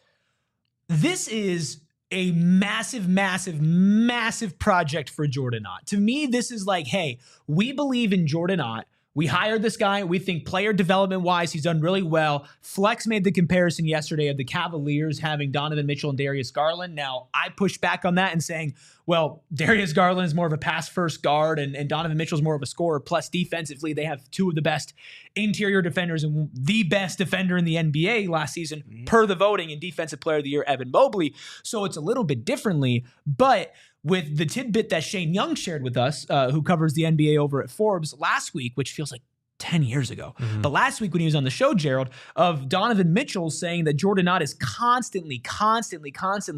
This is a massive, massive, massive project for Jordan Ott. To me, this is like, hey, we believe in Jordan Ott. We hired this guy. We think player development-wise, he's done really well. Flex made the comparison yesterday of the Cavaliers having Donovan Mitchell and Darius Garland. Now, I pushed back on that and saying, well, Darius Garland is more of a pass-first guard, and Donovan Mitchell is more of a scorer. Plus, defensively, they have two of the best interior defenders and the best defender in the NBA last season, per the voting, and Defensive Player of the Year, Evan Mobley. So it's a little bit differently, but with the tidbit that Shane Young shared with us, who covers the NBA over at Forbes last week, which feels like 10 years ago. But last week when he was on the show, Gerald, of Donovan Mitchell saying that Jordan Ott is constantly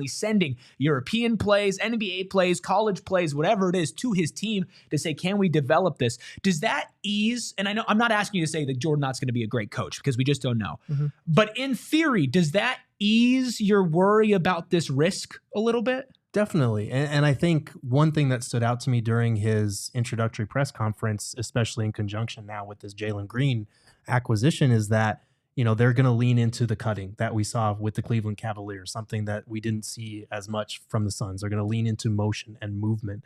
sending European plays, NBA plays, college plays, whatever it is, to his team to say, can we develop this? Does that ease, and I know I'm not asking you to say that Jordan Ott's going to be a great coach because we just don't know. But in theory, does that ease your worry about this risk a little bit? Definitely. And I think one thing that stood out to me during his introductory press conference, especially in conjunction now with this Jalen Green acquisition, is that, you know, they're going to lean into the cutting that we saw with the Cleveland Cavaliers, something that we didn't see as much from the Suns. They're going to lean into motion and movement.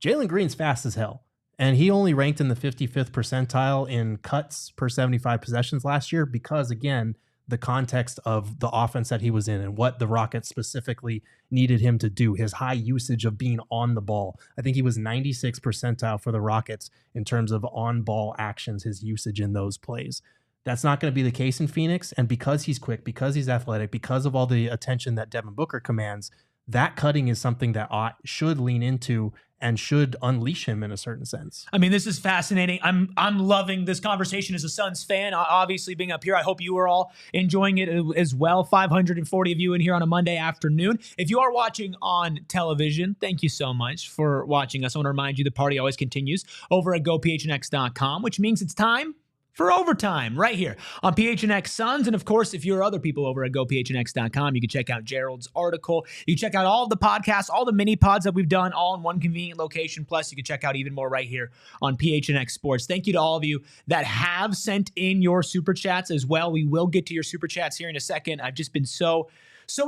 Jalen Green's fast as hell, and he only ranked in the 55th percentile in cuts per 75 possessions last year because, again, the context of the offense that he was in and what the Rockets specifically needed him to do, his high usage of being on the ball. I think he was 96th percentile for the Rockets in terms of on-ball actions, his usage in those plays. That's not going to be the case in Phoenix, and because he's quick, because he's athletic, because of all the attention that Devin Booker commands, that cutting is something that Ott should lean into and should unleash him in a certain sense. I mean, this is fascinating. I'm loving this conversation as a Suns fan. Obviously, being up here, I hope you are all enjoying it as well. 540 of you in here on a Monday afternoon. If you are watching on television, thank you so much for watching us. I want to remind you the party always continues over at gophnx.com, which means it's time for overtime right here on PHNX Suns. And of course, if you're other people over at gophnx.com, you can check out Gerald's article. You can check out all of the podcasts, all the mini pods that we've done all in one convenient location. Plus, you can check out even more right here on PHNX Sports. Thank you to all of you that have sent in your super chats as well. We will get to your super chats here in a second. I've just been so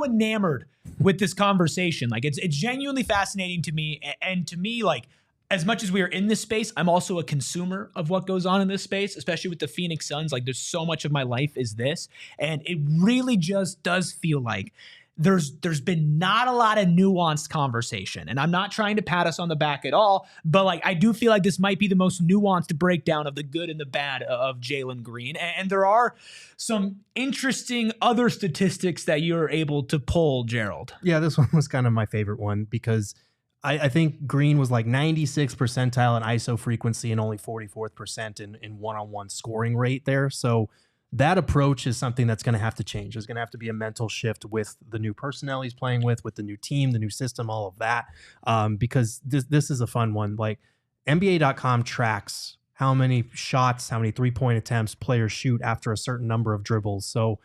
enamored with this conversation. Like, it's genuinely fascinating to me. And to me, like, as much as we are in this space, I'm also a consumer of what goes on in this space, especially with the Phoenix Suns. Like, there's so much of my life is this. And it really just does feel like there's been not a lot of nuanced conversation. And I'm not trying to pat us on the back at all, but like, I do feel like this might be the most nuanced breakdown of the good and the bad of Jalen Green. And there are some interesting other statistics that you're able to pull, Gerald. Yeah, this one was kind of my favorite one because I think Green was like 96th percentile in ISO frequency and only 44th percent in one-on-one scoring rate there. So that approach is something that's going to have to change. There's going to have to be a mental shift with the new personnel he's playing with the new team, the new system, all of that. Because this is a fun one. Like, NBA.com tracks how many shots, how many three-point attempts players shoot after a certain number of dribbles. So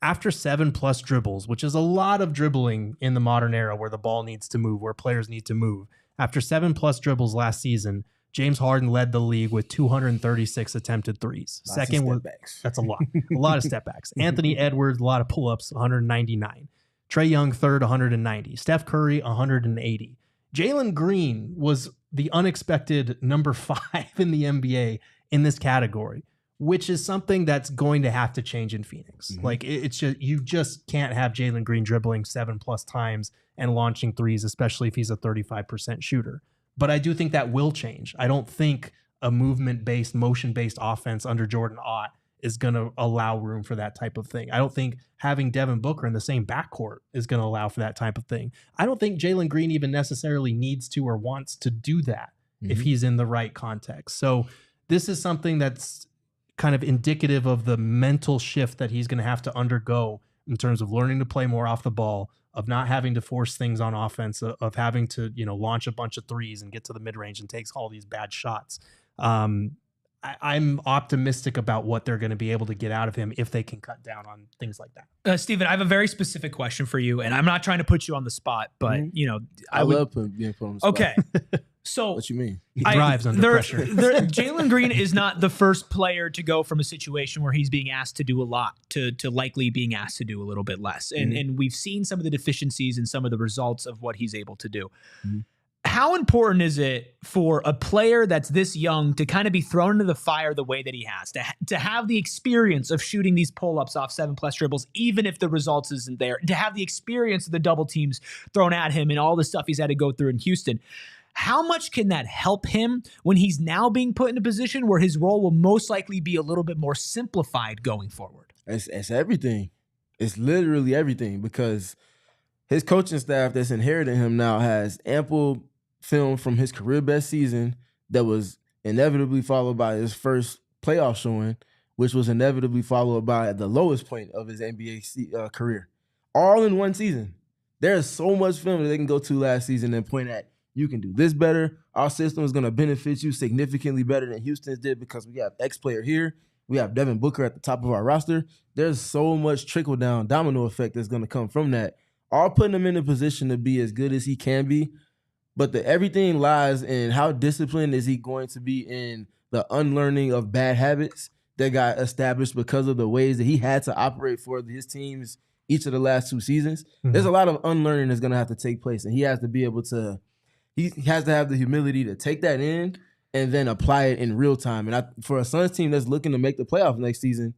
after 7+ dribbles, which is a lot of dribbling in the modern era where the ball needs to move, where players need to move. After 7+ dribbles last season, James Harden led the league with 236 attempted threes. Second was, that's a lot of step backs. Anthony Edwards, a lot of pull-ups, 199. Trae Young, third, 190. Steph Curry, 180. Jalen Green was the unexpected number 5 in the NBA in this category, which is something that's going to have to change in Phoenix. Mm-hmm. Like, it's just, you just can't have Jalen Green dribbling 7+ times and launching threes, especially if he's a 35% shooter. But I do think that will change. I don't think a movement-based, motion-based offense under Jordan Ott is going to allow room for that type of thing. I don't think having Devin Booker in the same backcourt is going to allow for that type of thing. I don't think Jalen Green even necessarily needs to or wants to do that if he's in the right context. So this is something that's kind of indicative of the mental shift that he's going to have to undergo in terms of learning to play more off the ball, of not having to force things on offense, of having to, launch a bunch of threes and get to the mid-range and takes all these bad shots. I'm optimistic about what they're going to be able to get out of him if they can cut down on things like that. Steven, I have a very specific question for you, and I'm not trying to put you on the spot, but I love being put on the spot. Okay. So what you mean? He thrives under pressure. Jalen Green is not the first player to go from a situation where he's being asked to do a lot to likely being asked to do a little bit less. And we've seen some of the deficiencies and some of the results of what he's able to do. How important is it for a player that's this young to kind of be thrown into the fire the way that he has, to have the experience of shooting these pull-ups off 7+ dribbles, even if the results isn't there, to have the experience of the double teams thrown at him and all the stuff he's had to go through in Houston? How much can that help him when he's now being put in a position where his role will most likely be a little bit more simplified going forward? It's everything. It's literally everything, because his coaching staff that's inheriting him now has ample film from his career best season that was inevitably followed by his first playoff showing, which was inevitably followed by the lowest point of his NBA career. All in one season. There's so much film that they can go to last season and point at, you can do this better. Our system is going to benefit you significantly better than Houston's did because we have X player here. We have Devin Booker at the top of our roster. There's so much trickle-down domino effect that's going to come from that, all putting him in a position to be as good as he can be. But everything lies in how disciplined is he going to be in the unlearning of bad habits that got established because of the ways that he had to operate for his teams each of the last 2 seasons. There's a lot of unlearning that's going to have to take place, and he has to be able to he has to have the humility to take that in and then apply it in real time. And for a Suns team that's looking to make the playoffs next season,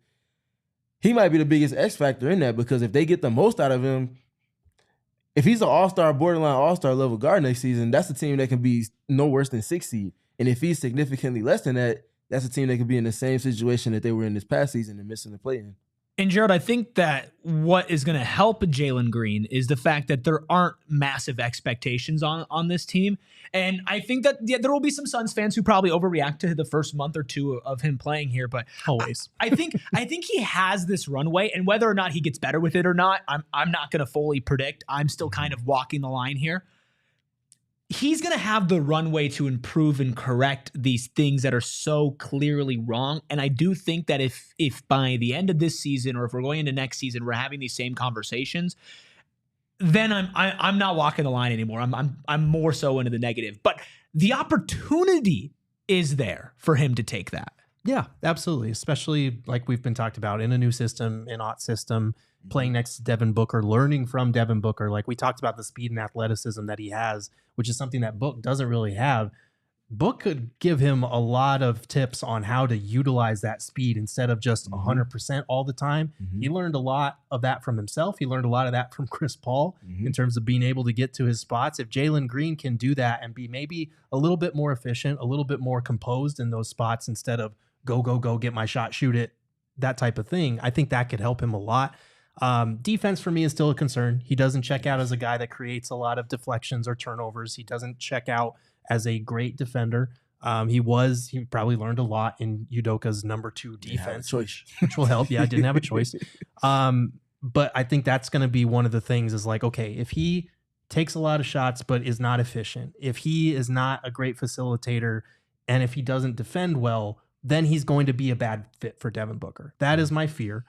he might be the biggest X factor in that, because if they get the most out of him, if he's an all-star, borderline all-star level guard next season, that's a team that can be no worse than 6th seed. And if he's significantly less than that, that's a team that could be in the same situation that they were in this past season and missing the play-in. And Gerald, I think that what is going to help Jalen Green is the fact that there aren't massive expectations on this team. And I think that there will be some Suns fans who probably overreact to the first month or two of him playing here. But always, I think he has this runway, and whether or not he gets better with it or not, I'm not going to fully predict. I'm still kind of walking the line here. He's going to have the runway to improve and correct these things that are so clearly wrong. And I do think that if by the end of this season, or if we're going into next season, we're having these same conversations, then I'm not walking the line anymore. I'm more so into the negative. But the opportunity is there for him to take that. Yeah, absolutely. Especially like we've been talked about in a new system, in Ott system, playing next to Devin Booker, learning from Devin Booker. Like we talked about the speed and athleticism that he has, which is something that Book doesn't really have. Book could give him a lot of tips on how to utilize that speed instead of just 100% all the time. He learned a lot of that from himself. He learned a lot of that from Chris Paul in terms of being able to get to his spots. If Jalen Green can do that and be maybe a little bit more efficient, a little bit more composed in those spots instead of go, get my shot, shoot it, that type of thing, I think that could help him a lot. Defense for me is still a concern. He doesn't check out as a guy that creates a lot of deflections or turnovers. He doesn't check out as a great defender. He probably learned a lot in Udoka's number 2 defense, which will help. Yeah, I didn't have a choice. But I think that's going to be one of the things is like, okay, if he takes a lot of shots but is not efficient, if he is not a great facilitator, and if he doesn't defend well, then he's going to be a bad fit for Devin Booker. That is my fear.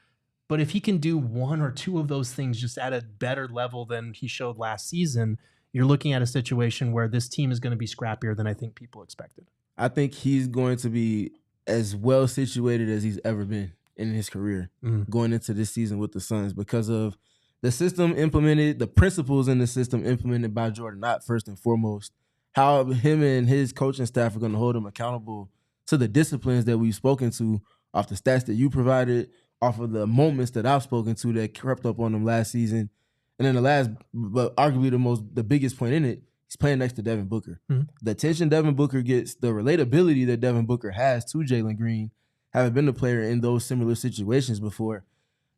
But if he can do 1 or 2 of those things just at a better level than he showed last season, you're looking at a situation where this team is going to be scrappier than I think people expected. I think he's going to be as well situated as he's ever been in his career going into this season with the Suns because of the system implemented, the principles in the system implemented by Jordan, not first and foremost, how him and his coaching staff are going to hold him accountable to the disciplines that we've spoken to off the stats that you provided, off of the moments that I've spoken to that crept up on him last season. And then but arguably the biggest point in it, he's playing next to Devin Booker. The attention Devin Booker gets, the relatability that Devin Booker has to Jalen Green, having been a player in those similar situations before,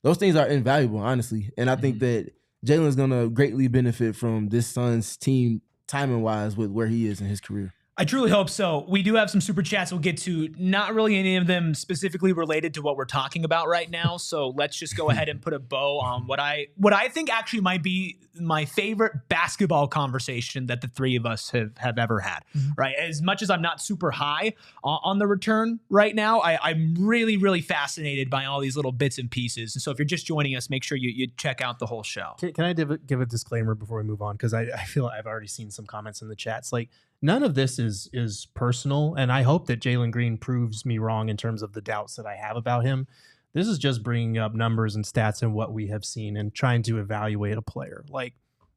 those things are invaluable, honestly. And I think that Jalen's going to greatly benefit from this Suns team timing-wise with where he is in his career. I truly hope so. We do have some super chats we'll get to, not really any of them specifically related to what we're talking about right now. So let's just go ahead and put a bow on what I think actually might be my favorite basketball conversation that the three of us have ever had, right? As much as I'm not super high on the return right now, I'm really, really fascinated by all these little bits and pieces. And so if you're just joining us, make sure you check out the whole show. Can I give a disclaimer before we move on? Because I feel I've already seen some comments in the chats. Like, none of this is personal, and I hope that Jalen Green proves me wrong in terms of the doubts that I have about him. This is just bringing up numbers and stats and what we have seen and trying to evaluate a player. Like,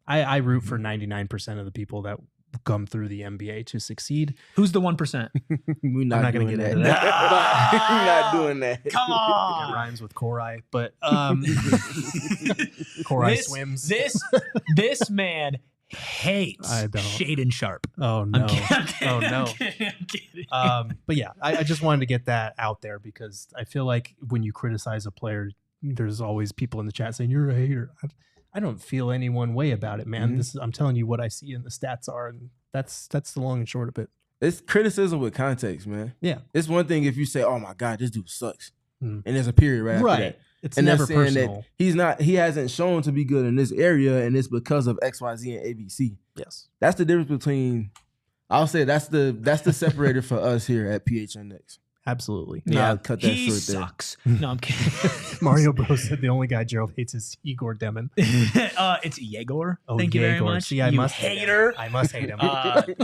I root for 99% of the people that come through the NBA to succeed. Who's the 1%? We're I'm not going to get into that. We're not doing that. Come on. It rhymes with Korai, but Korai swims. This man hates Shaedon Sharpe. Oh no! I'm kidding. But yeah, I just wanted to get that out there because I feel like when you criticize a player, there's always people in the chat saying you're a hater. I don't feel any one way about it, man. I'm telling you what I see and the stats are, and that's the long and short of it. It's criticism with context, man. Yeah, it's one thing if you say, "Oh my God, this dude sucks," and there's a period right after that. It's and never saying personal. That he hasn't shown to be good in this area, and it's because of X, Y, Z, and ABC. Yes, that's the difference between. I'll say that's the separator for us here at PHNX. Absolutely. Yeah, I'll cut that he short sucks. there. No, I'm kidding. Mario Bros said the only guy Gerald hates is Igor Demon. It's Yegor. Oh, Thank you very much. See, I must hate him. I must hate him.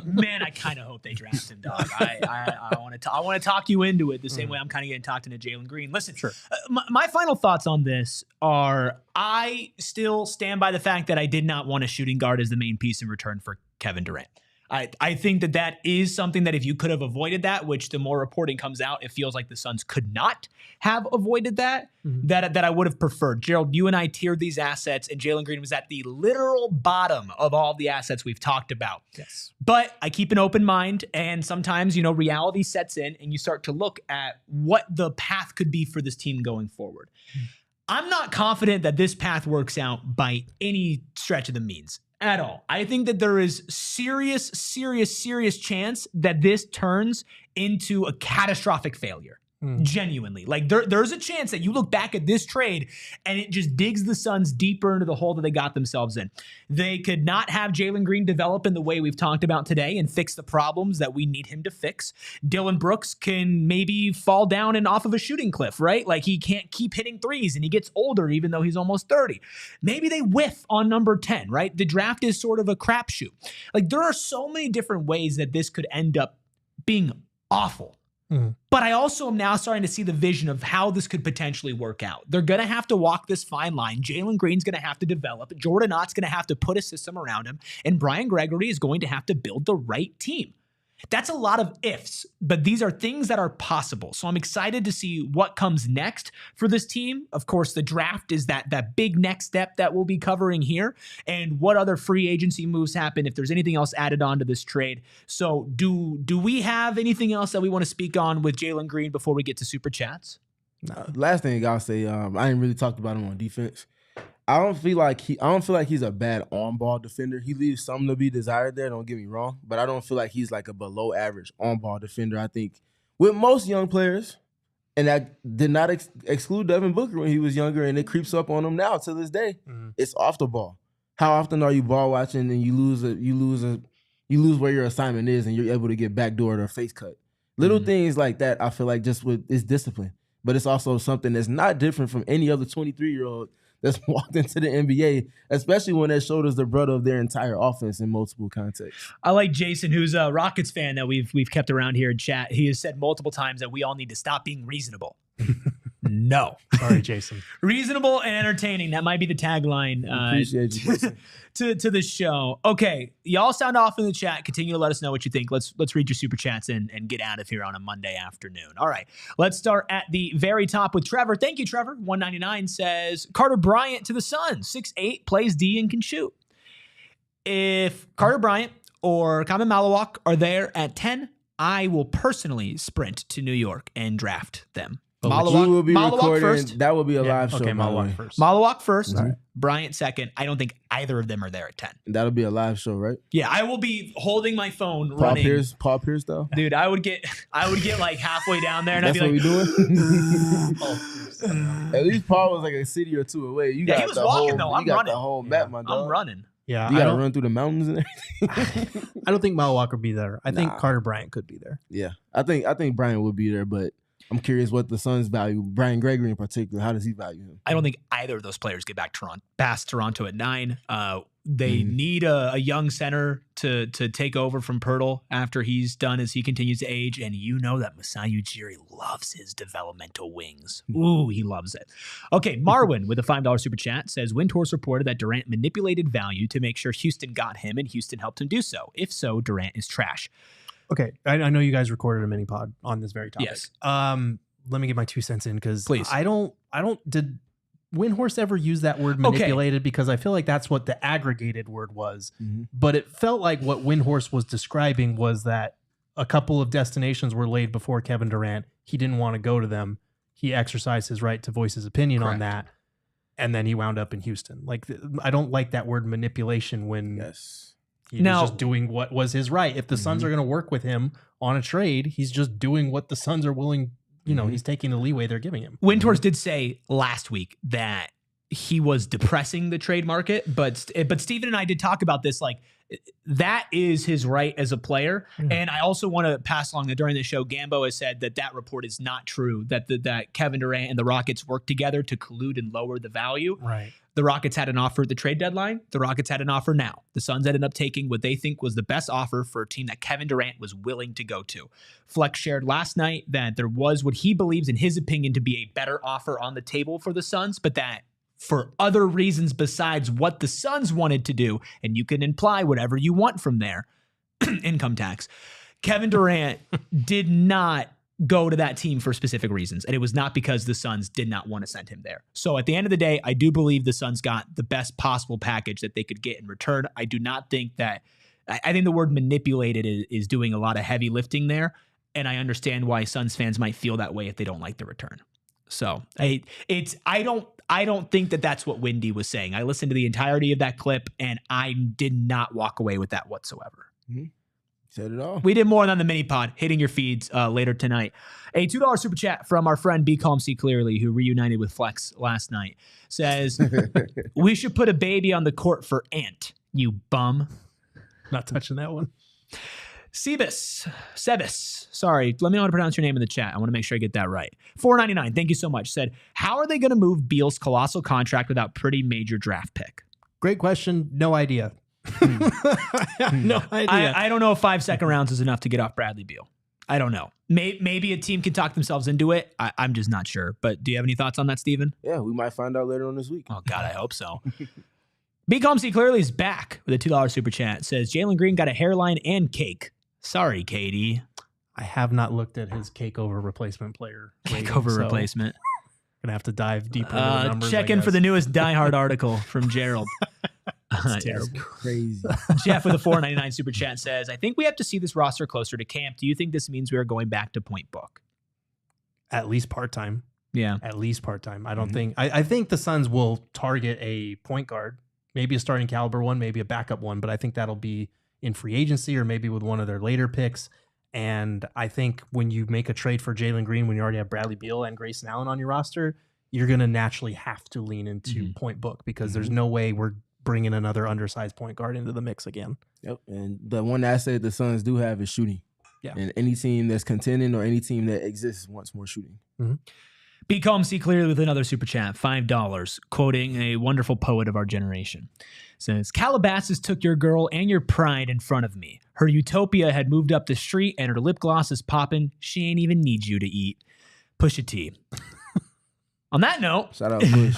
Man, I kind of hope they draft him, dog. I want to talk you into it the same way I'm kind of getting talked into Jalen Green. Listen, sure. My final thoughts on this are I still stand by the fact that I did not want a shooting guard as the main piece in return for Kevin Durant. I think that is something that if you could have avoided that, which the more reporting comes out, it feels like the Suns could not have avoided that, that I would have preferred. Gerald, you and I tiered these assets, and Jalen Green was at the literal bottom of all the assets we've talked about. Yes. But I keep an open mind, and sometimes, reality sets in, and you start to look at what the path could be for this team going forward. I'm not confident that this path works out by any stretch of the means at all. I think that there is serious chance that this turns into a catastrophic failure. Genuinely. Like there's a chance that you look back at this trade and it just digs the Suns deeper into the hole that they got themselves in. They could not have Jalen Green develop in the way we've talked about today and fix the problems that we need him to fix. Dillon Brooks can maybe fall down and off of a shooting cliff, right? Like he can't keep hitting threes and he gets older even though he's almost 30. Maybe they whiff on number 10, right? The draft is sort of a crapshoot. Like there are so many different ways that this could end up being awful. But I also am now starting to see the vision of how this could potentially work out. They're going to have to walk this fine line. Jalen Green's going to have to develop. Jordan Ott's going to have to put a system around him. And Brian Gregory is going to have to build the right team. That's a lot of ifs, but these are things that are possible. So I'm excited to see what comes next for this team. Of course, the draft is that big next step that we'll be covering here, and what other free agency moves happen, if there's anything else added on to this trade. So do we have anything else that we want to speak on with Jalen Green before we get to Super Chats? Last thing I'll say, I ain't really talked about him on defense. I don't feel like he's a bad on-ball defender. He leaves something to be desired there, don't get me wrong, but I don't feel like he's like a below average on-ball defender. I think with most young players, and that did not exclude Devin Booker when he was younger, and it creeps up on him now to this day. It's off the ball. How often are you ball watching and you lose where your assignment is and you're able to get backdoored or face cut? Little things like that, I feel like it's discipline. But it's also something that's not different from any other 23-year-old that's walked into the NBA, especially when that shoulders the brunt of their entire offense in multiple contexts. I like Jason, who's a Rockets fan that we've kept around here in chat. He has said multiple times that we all need to stop being reasonable. No. Sorry, Jason. Reasonable and entertaining. That might be the tagline Appreciate you, Jason. to the show. Okay, y'all sound off in the chat. Continue to let us know what you think. Let's read your super chats and get out of here on a Monday afternoon. All right, let's start at the very top with Trevor. Thank you, Trevor. 199 says, Carter Bryant to the Suns. 6'8", plays D and can shoot. If Carter Bryant or Kevin Malawak are there at 10, I will personally sprint to New York and draft them. Malawak will be recording. First. That will be a live show. Okay, Malawak first. Malawak first. Right. Bryant second. I don't think either of them are there at 10. That'll be a live show, right? Yeah, I will be holding my phone running. Paul Pierce, though. Dude, I would get like halfway down there, and That's I'd be what like, we doing. At least Paul was like a city or two away. You got he was walking though. I'm running. The whole map, my dog. I'm running. Yeah, you gotta run through the mountains and everything. I don't think Malawak will be there. I think Carter Bryant could be there. Yeah, I think Bryant will be there, but I'm curious what the Suns value Brian Gregory in particular. How does he value him? I don't think either of those players get back past Toronto at 9. They need a young center to take over from Pirtle after he's done as he continues to age. And you know that Masai Ujiri loves his developmental wings. Ooh, he loves it. Okay, Marwin with a $5 super chat says, Windhorse reported that Durant manipulated value to make sure Houston got him and Houston helped him do so. If so, Durant is trash. Okay, I know you guys recorded a mini pod on this very topic. Yes. Let me get my 2 cents in because please. Did Windhorse ever use that word manipulated? Okay. Because I feel like that's what the aggregated word was. But it felt like what Windhorse was describing was that a couple of destinations were laid before Kevin Durant. He didn't want to go to them. He exercised his right to voice his opinion on that. And then he wound up in Houston. Like, I don't like that word manipulation when... Yes. He was just doing what was his right. If the Suns are going to work with him on a trade, he's just doing what the Suns are willing, he's taking the leeway they're giving him. Windhorse did say last week that he was depressing the trade market, but Steven and I did talk about this, like, that is his right as a player. And I also want to pass along that during the show, Gambo has said that report is not true, that Kevin Durant and the Rockets worked together to collude and lower the value. Right. The Rockets had an offer at the trade deadline. The Rockets had an offer now. The Suns ended up taking what they think was the best offer for a team that Kevin Durant was willing to go to. Flex shared last night that there was what he believes, in his opinion, to be a better offer on the table for the Suns, but that for other reasons besides what the Suns wanted to do, and you can imply whatever you want from there, income tax, Kevin Durant did not go to that team for specific reasons. And it was not because the Suns did not want to send him there. So at the end of the day, I do believe the Suns got the best possible package that they could get in return. I do not think that, I think the word manipulated is doing a lot of heavy lifting there. And I understand why Suns fans might feel that way if they don't like the return. So I don't think that that's what Wendy was saying. I listened to the entirety of that clip and I did not walk away with that whatsoever. Mm-hmm. Said it all. We did more than the mini pod hitting your feeds later tonight. A $2 super chat from our friend Be Calm See Clearly, who reunited with Flex last night, says, we should put a baby on the court for Ant, you bum. Not touching that one. Sebis, sorry, let me know how to pronounce your name in the chat. I want to make sure I get that right. $4.99, thank you so much. Said, how are they going to move Beal's colossal contract without pretty major draft pick? Great question. No idea. No idea. I don't know if 5 second rounds is enough to get off Bradley Beal. I don't know. Maybe a team can talk themselves into it. I'm just not sure. But do you have any thoughts on that, Steven? Yeah, we might find out later on this week. Oh, God, I hope so. Be Calm See Clearly is back with a $2 super chat. Says, Jalen Green got a hairline and cake. Sorry, Katie. I have not looked at his cake over replacement player. Cake over replacement. Gonna have to dive deeper into the numbers. Check in for the newest Die Hard article from Gerald. That's crazy. Jeff with a $4.99 super chat says, I think we have to see this roster closer to camp. Do you think this means we are going back to point book? At least part-time. Yeah. At least part-time. I don't think... I think the Suns will target a point guard. Maybe a starting caliber one, maybe a backup one, but I think that'll be in free agency or maybe with one of their later picks. And I think when you make a trade for Jalen Green, when you already have Bradley Beal and Grayson Allen on your roster, you're going to naturally have to lean into point book because there's no way we're bringing another undersized point guard into the mix again. Yep. And the one asset the Suns do have is shooting. Yeah. And any team that's contending or any team that exists wants more shooting. Mm-hmm. Be Calm See Clearly with another super chat, $5, quoting a wonderful poet of our generation. Says, Calabasas took your girl and your pride in front of me. Her utopia had moved up the street and her lip gloss is popping. She ain't even need you to eat. Pusha T. On that note, shout out Bush.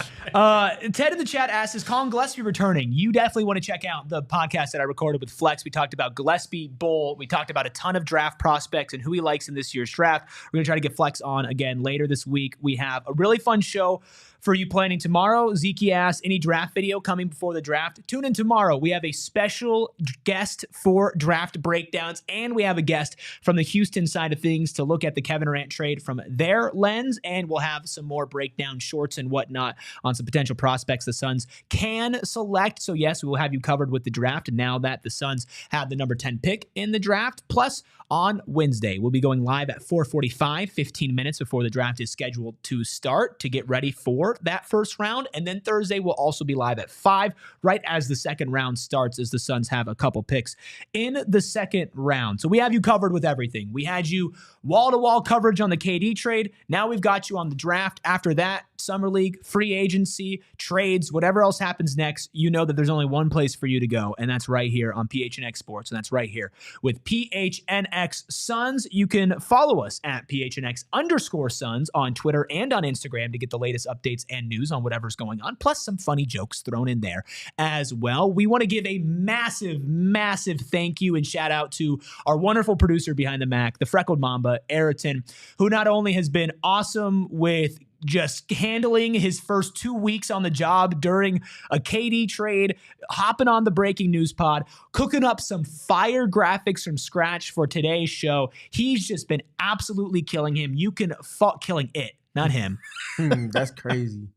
Ted in the chat asks, is Colin Gillespie returning? You definitely want to check out the podcast that I recorded with Flex. We talked about Gillespie Bowl. We talked about a ton of draft prospects and who he likes in this year's draft. We're going to try to get Flex on again later this week. We have a really fun show for you planning tomorrow. Zeke asked, any draft video coming before the draft? Tune in tomorrow. We have a special guest for draft breakdowns, and we have a guest from the Houston side of things to look at the Kevin Durant trade from their lens, and we'll have some more breakdown shorts and whatnot on some potential prospects the Suns can select. So yes, we will have you covered with the draft now that the Suns have the number 10 pick in the draft. Plus, on Wednesday, we'll be going live at 4:45, 15 minutes before the draft is scheduled to start to get ready for that first round. And then Thursday, we'll also be live at 5, right as the second round starts, as the Suns have a couple picks in the second round. So we have you covered with everything. We had you wall-to-wall coverage on the KD trade. Now we've got you on the draft. After that, Summer League, free agency, trades, whatever else happens next, you know that there's only one place for you to go, and that's right here on PHNX Sports, and that's right here with PHNX Suns. You can follow us at PHNX_Suns on Twitter and on Instagram to get the latest updates and news on whatever's going on, plus some funny jokes thrown in there as well. We want to give a massive, massive thank you and shout out to our wonderful producer behind the Mac, the Freckled Mamba, Eriton, who not only has been awesome with just handling his first 2 weeks on the job during a KD trade, hopping on the breaking news pod, cooking up some fire graphics from scratch for today's show. He's just been absolutely killing him. You can killing it, not him. That's crazy.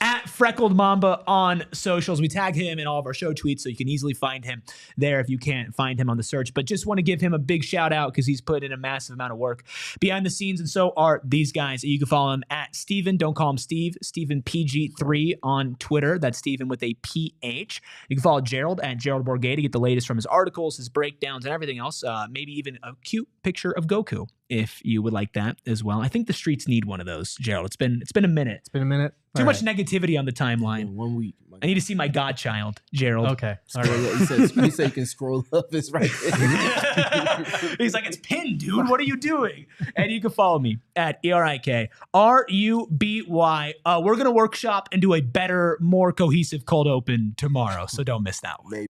At Freckled Mamba on socials. We tag him in all of our show tweets, so you can easily find him there if you can't find him on the search. But just want to give him a big shout out because he's put in a massive amount of work behind the scenes, and so are these guys. You can follow him at Steven, don't call him Steve, Steven PG3 on Twitter. That's Steven with a PH. You can follow Gerald at Gerald Bourget to get the latest from his articles, his breakdowns, and everything else. Maybe even a cute picture of Goku if you would like that as well. I think the streets need one of those, Gerald. It's been a minute. It's been a minute. Too much negativity on the timeline. 1 week. I need to see my godchild, Gerald. Okay. All right. He said you can scroll up. It's right there. He's like, it's pinned, dude. What are you doing? And you can follow me at ERIK RUBY. We're going to workshop and do a better, more cohesive cold open tomorrow. So don't miss that one.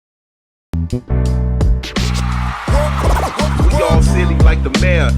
We all silly like the mayor.